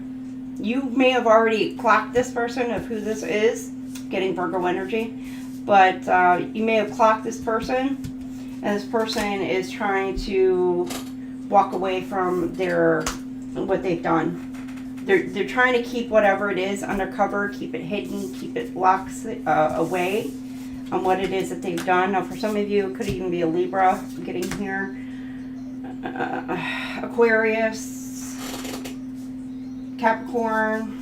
You may have already clocked this person of who this is, getting Virgo energy, but you may have clocked this person, and this person is trying to walk away from what they've done. They're trying to keep whatever it is undercover, keep it hidden, keep it locked away on what it is that they've done. Now, for some of you, it could even be a Libra getting here. Aquarius, Capricorn,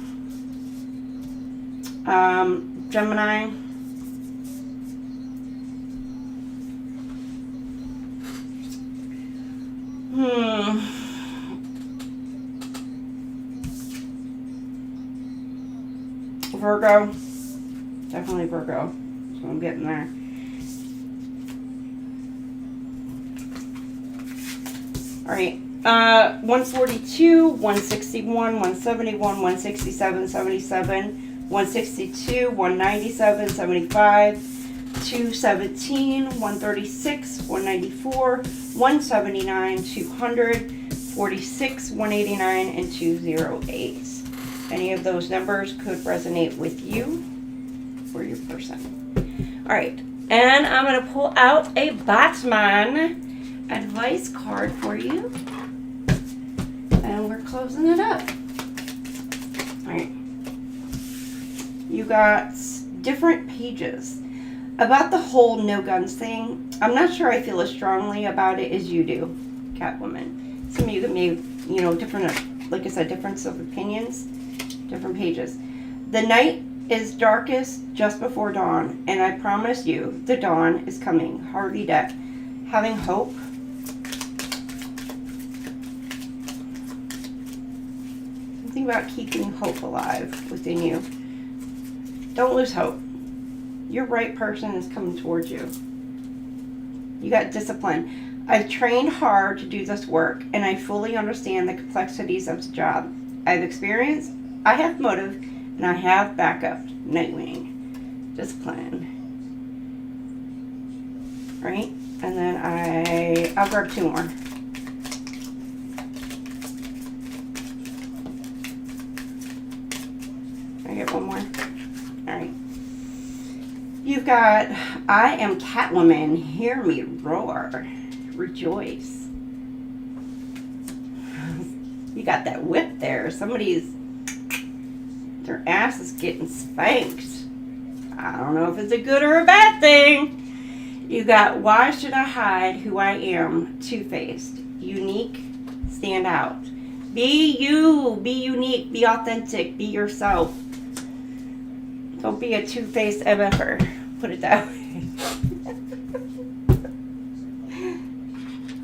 Gemini. Virgo. Definitely Virgo. So I'm getting there. Alright. 142, 161, 171, 167, 77, 162, 197, 75, 217, 136, 194, 179, 200, 46, 189, and 208. Any of those numbers could resonate with you or your person. Alright, and I'm going to pull out a Batman advice card for you. And we're closing it up. Alright. You got different pages. About the whole no guns thing, I'm not sure I feel as strongly about it as you do, Catwoman. Some of you may, different, like I said, difference of opinions, different pages. The Knight is darkest just before dawn, and I promise you, the dawn is coming. Harvey Dent. Having hope. Something about keeping hope alive within you. Don't lose hope. Your right person is coming towards you. You got discipline. I've trained hard to do this work, and I fully understand the complexities of the job. I have experience, I have motive, and I have backup. Nightwing. Discipline. Right? And then I'll grab 2 more. I get 1 more. Alright. You've got, I am Catwoman, hear me roar, rejoice. You got that whip there. Their ass is getting spanked. I don't know if it's a good or a bad thing. You got, why should I hide who I am? Two-faced, unique, stand out. Be you, be unique, be authentic, be yourself. Don't be a two-faced MFer. Put it that way.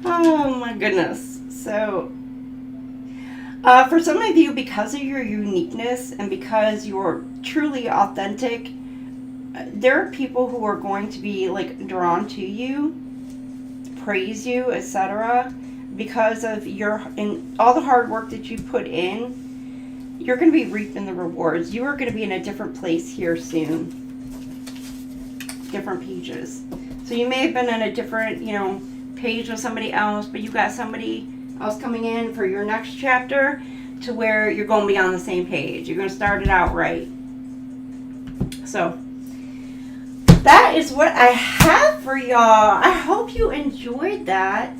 Oh my goodness. So, for some of you, because of your uniqueness and because you're truly authentic, there are people who are going to be like drawn to you, praise you, etc. Because of and all the hard work that you put in. You're going to be reaping the rewards. You are going to be in a different place here soon. Different pages. So you may have been in a different, page with somebody else, but you got somebody else coming in for your next chapter to where you're going to be on the same page. You're going to start it out right. So that is what I have for y'all. I hope you enjoyed that.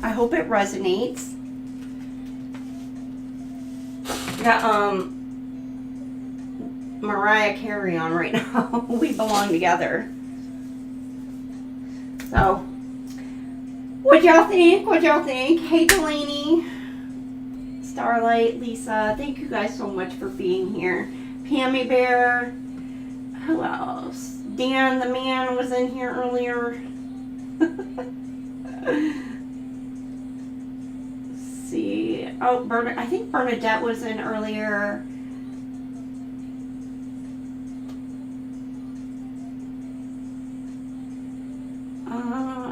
I hope it resonates. Got Mariah Carey on right now. We belong together. So, what y'all think? What y'all think? Hey, Delaney, Starlight, Lisa, thank you guys so much for being here. Pammy Bear, who else? Dan, the man, was in here earlier. Let's see. Oh, I think Bernadette was in earlier.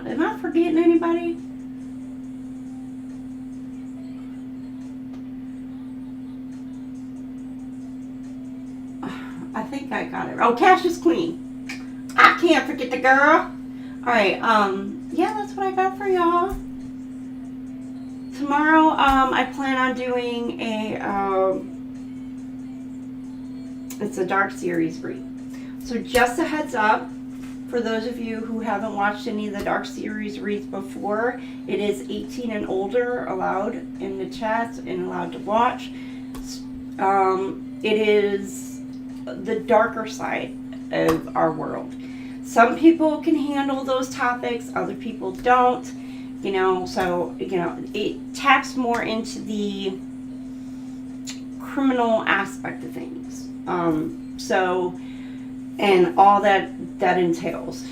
Am I forgetting anybody? I think I got it. Oh, Cassius Queen. I can't forget the girl. Alright, yeah, that's what I got for y'all. Tomorrow, I plan on doing it's a dark series read. So just a heads up, for those of you who haven't watched any of the dark series reads before, it is 18 and older allowed in the chat and allowed to watch. It is the darker side of our world. Some people can handle those topics, other people don't. So, it taps more into the criminal aspect of things. And all that entails,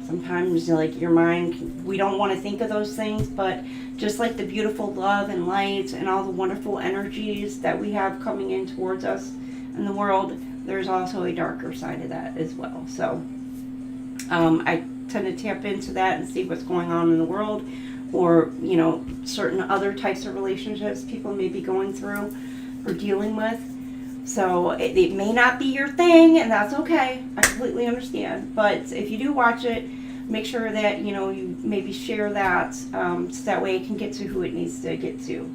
sometimes like your mind, we don't want to think of those things, but just like the beautiful love and light and all the wonderful energies that we have coming in towards us in the world, there's also a darker side of that as well. So, I tend to tap into that and see what's going on in the world, or, certain other types of relationships people may be going through or dealing with. So it may not be your thing, and that's okay. I completely understand. But if you do watch it, make sure that, you maybe share that, so that way it can get to who it needs to get to.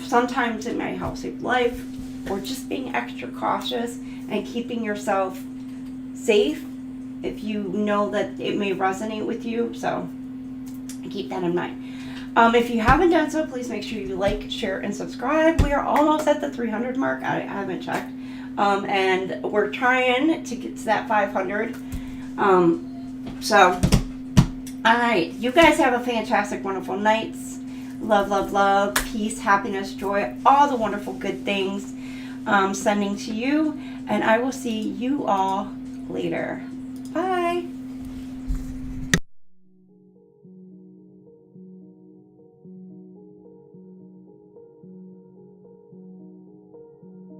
Sometimes it might help save life, or just being extra cautious and keeping yourself safe if you know that it may resonate with you. So keep that in mind. If you haven't done so, please make sure you like, share, and subscribe. We are almost at the 300 mark. I haven't checked. And we're trying to get to that 500. So, alright. You guys have a fantastic, wonderful night. Love, love, love. Peace, happiness, joy. All the wonderful good things. sending to you, and I will see you all later. Bye.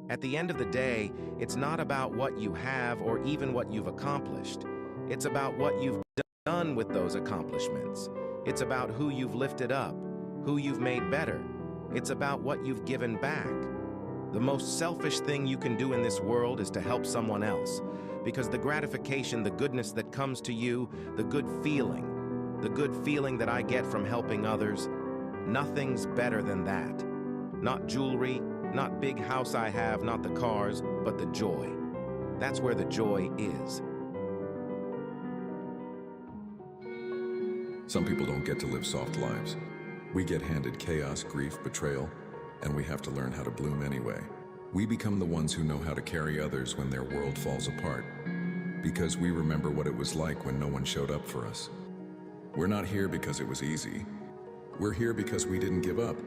At the end of the day, it's not about what you have or even what you've accomplished. It's about what you've done with those accomplishments. It's about who you've lifted up, who you've made better. It's about what you've given back. The most selfish thing you can do in this world is to help someone else, because the gratification, the goodness that comes to you, the good feeling that I get from helping others, nothing's better than that. Not jewelry, not big house I have, not the cars, but the joy. That's where the joy is. Some people don't get to live soft lives. We get handed chaos, grief, betrayal, and we have to learn how to bloom anyway. We become the ones who know how to carry others when their world falls apart, because we remember what it was like when no one showed up for us. We're not here because it was easy. We're here because we didn't give up.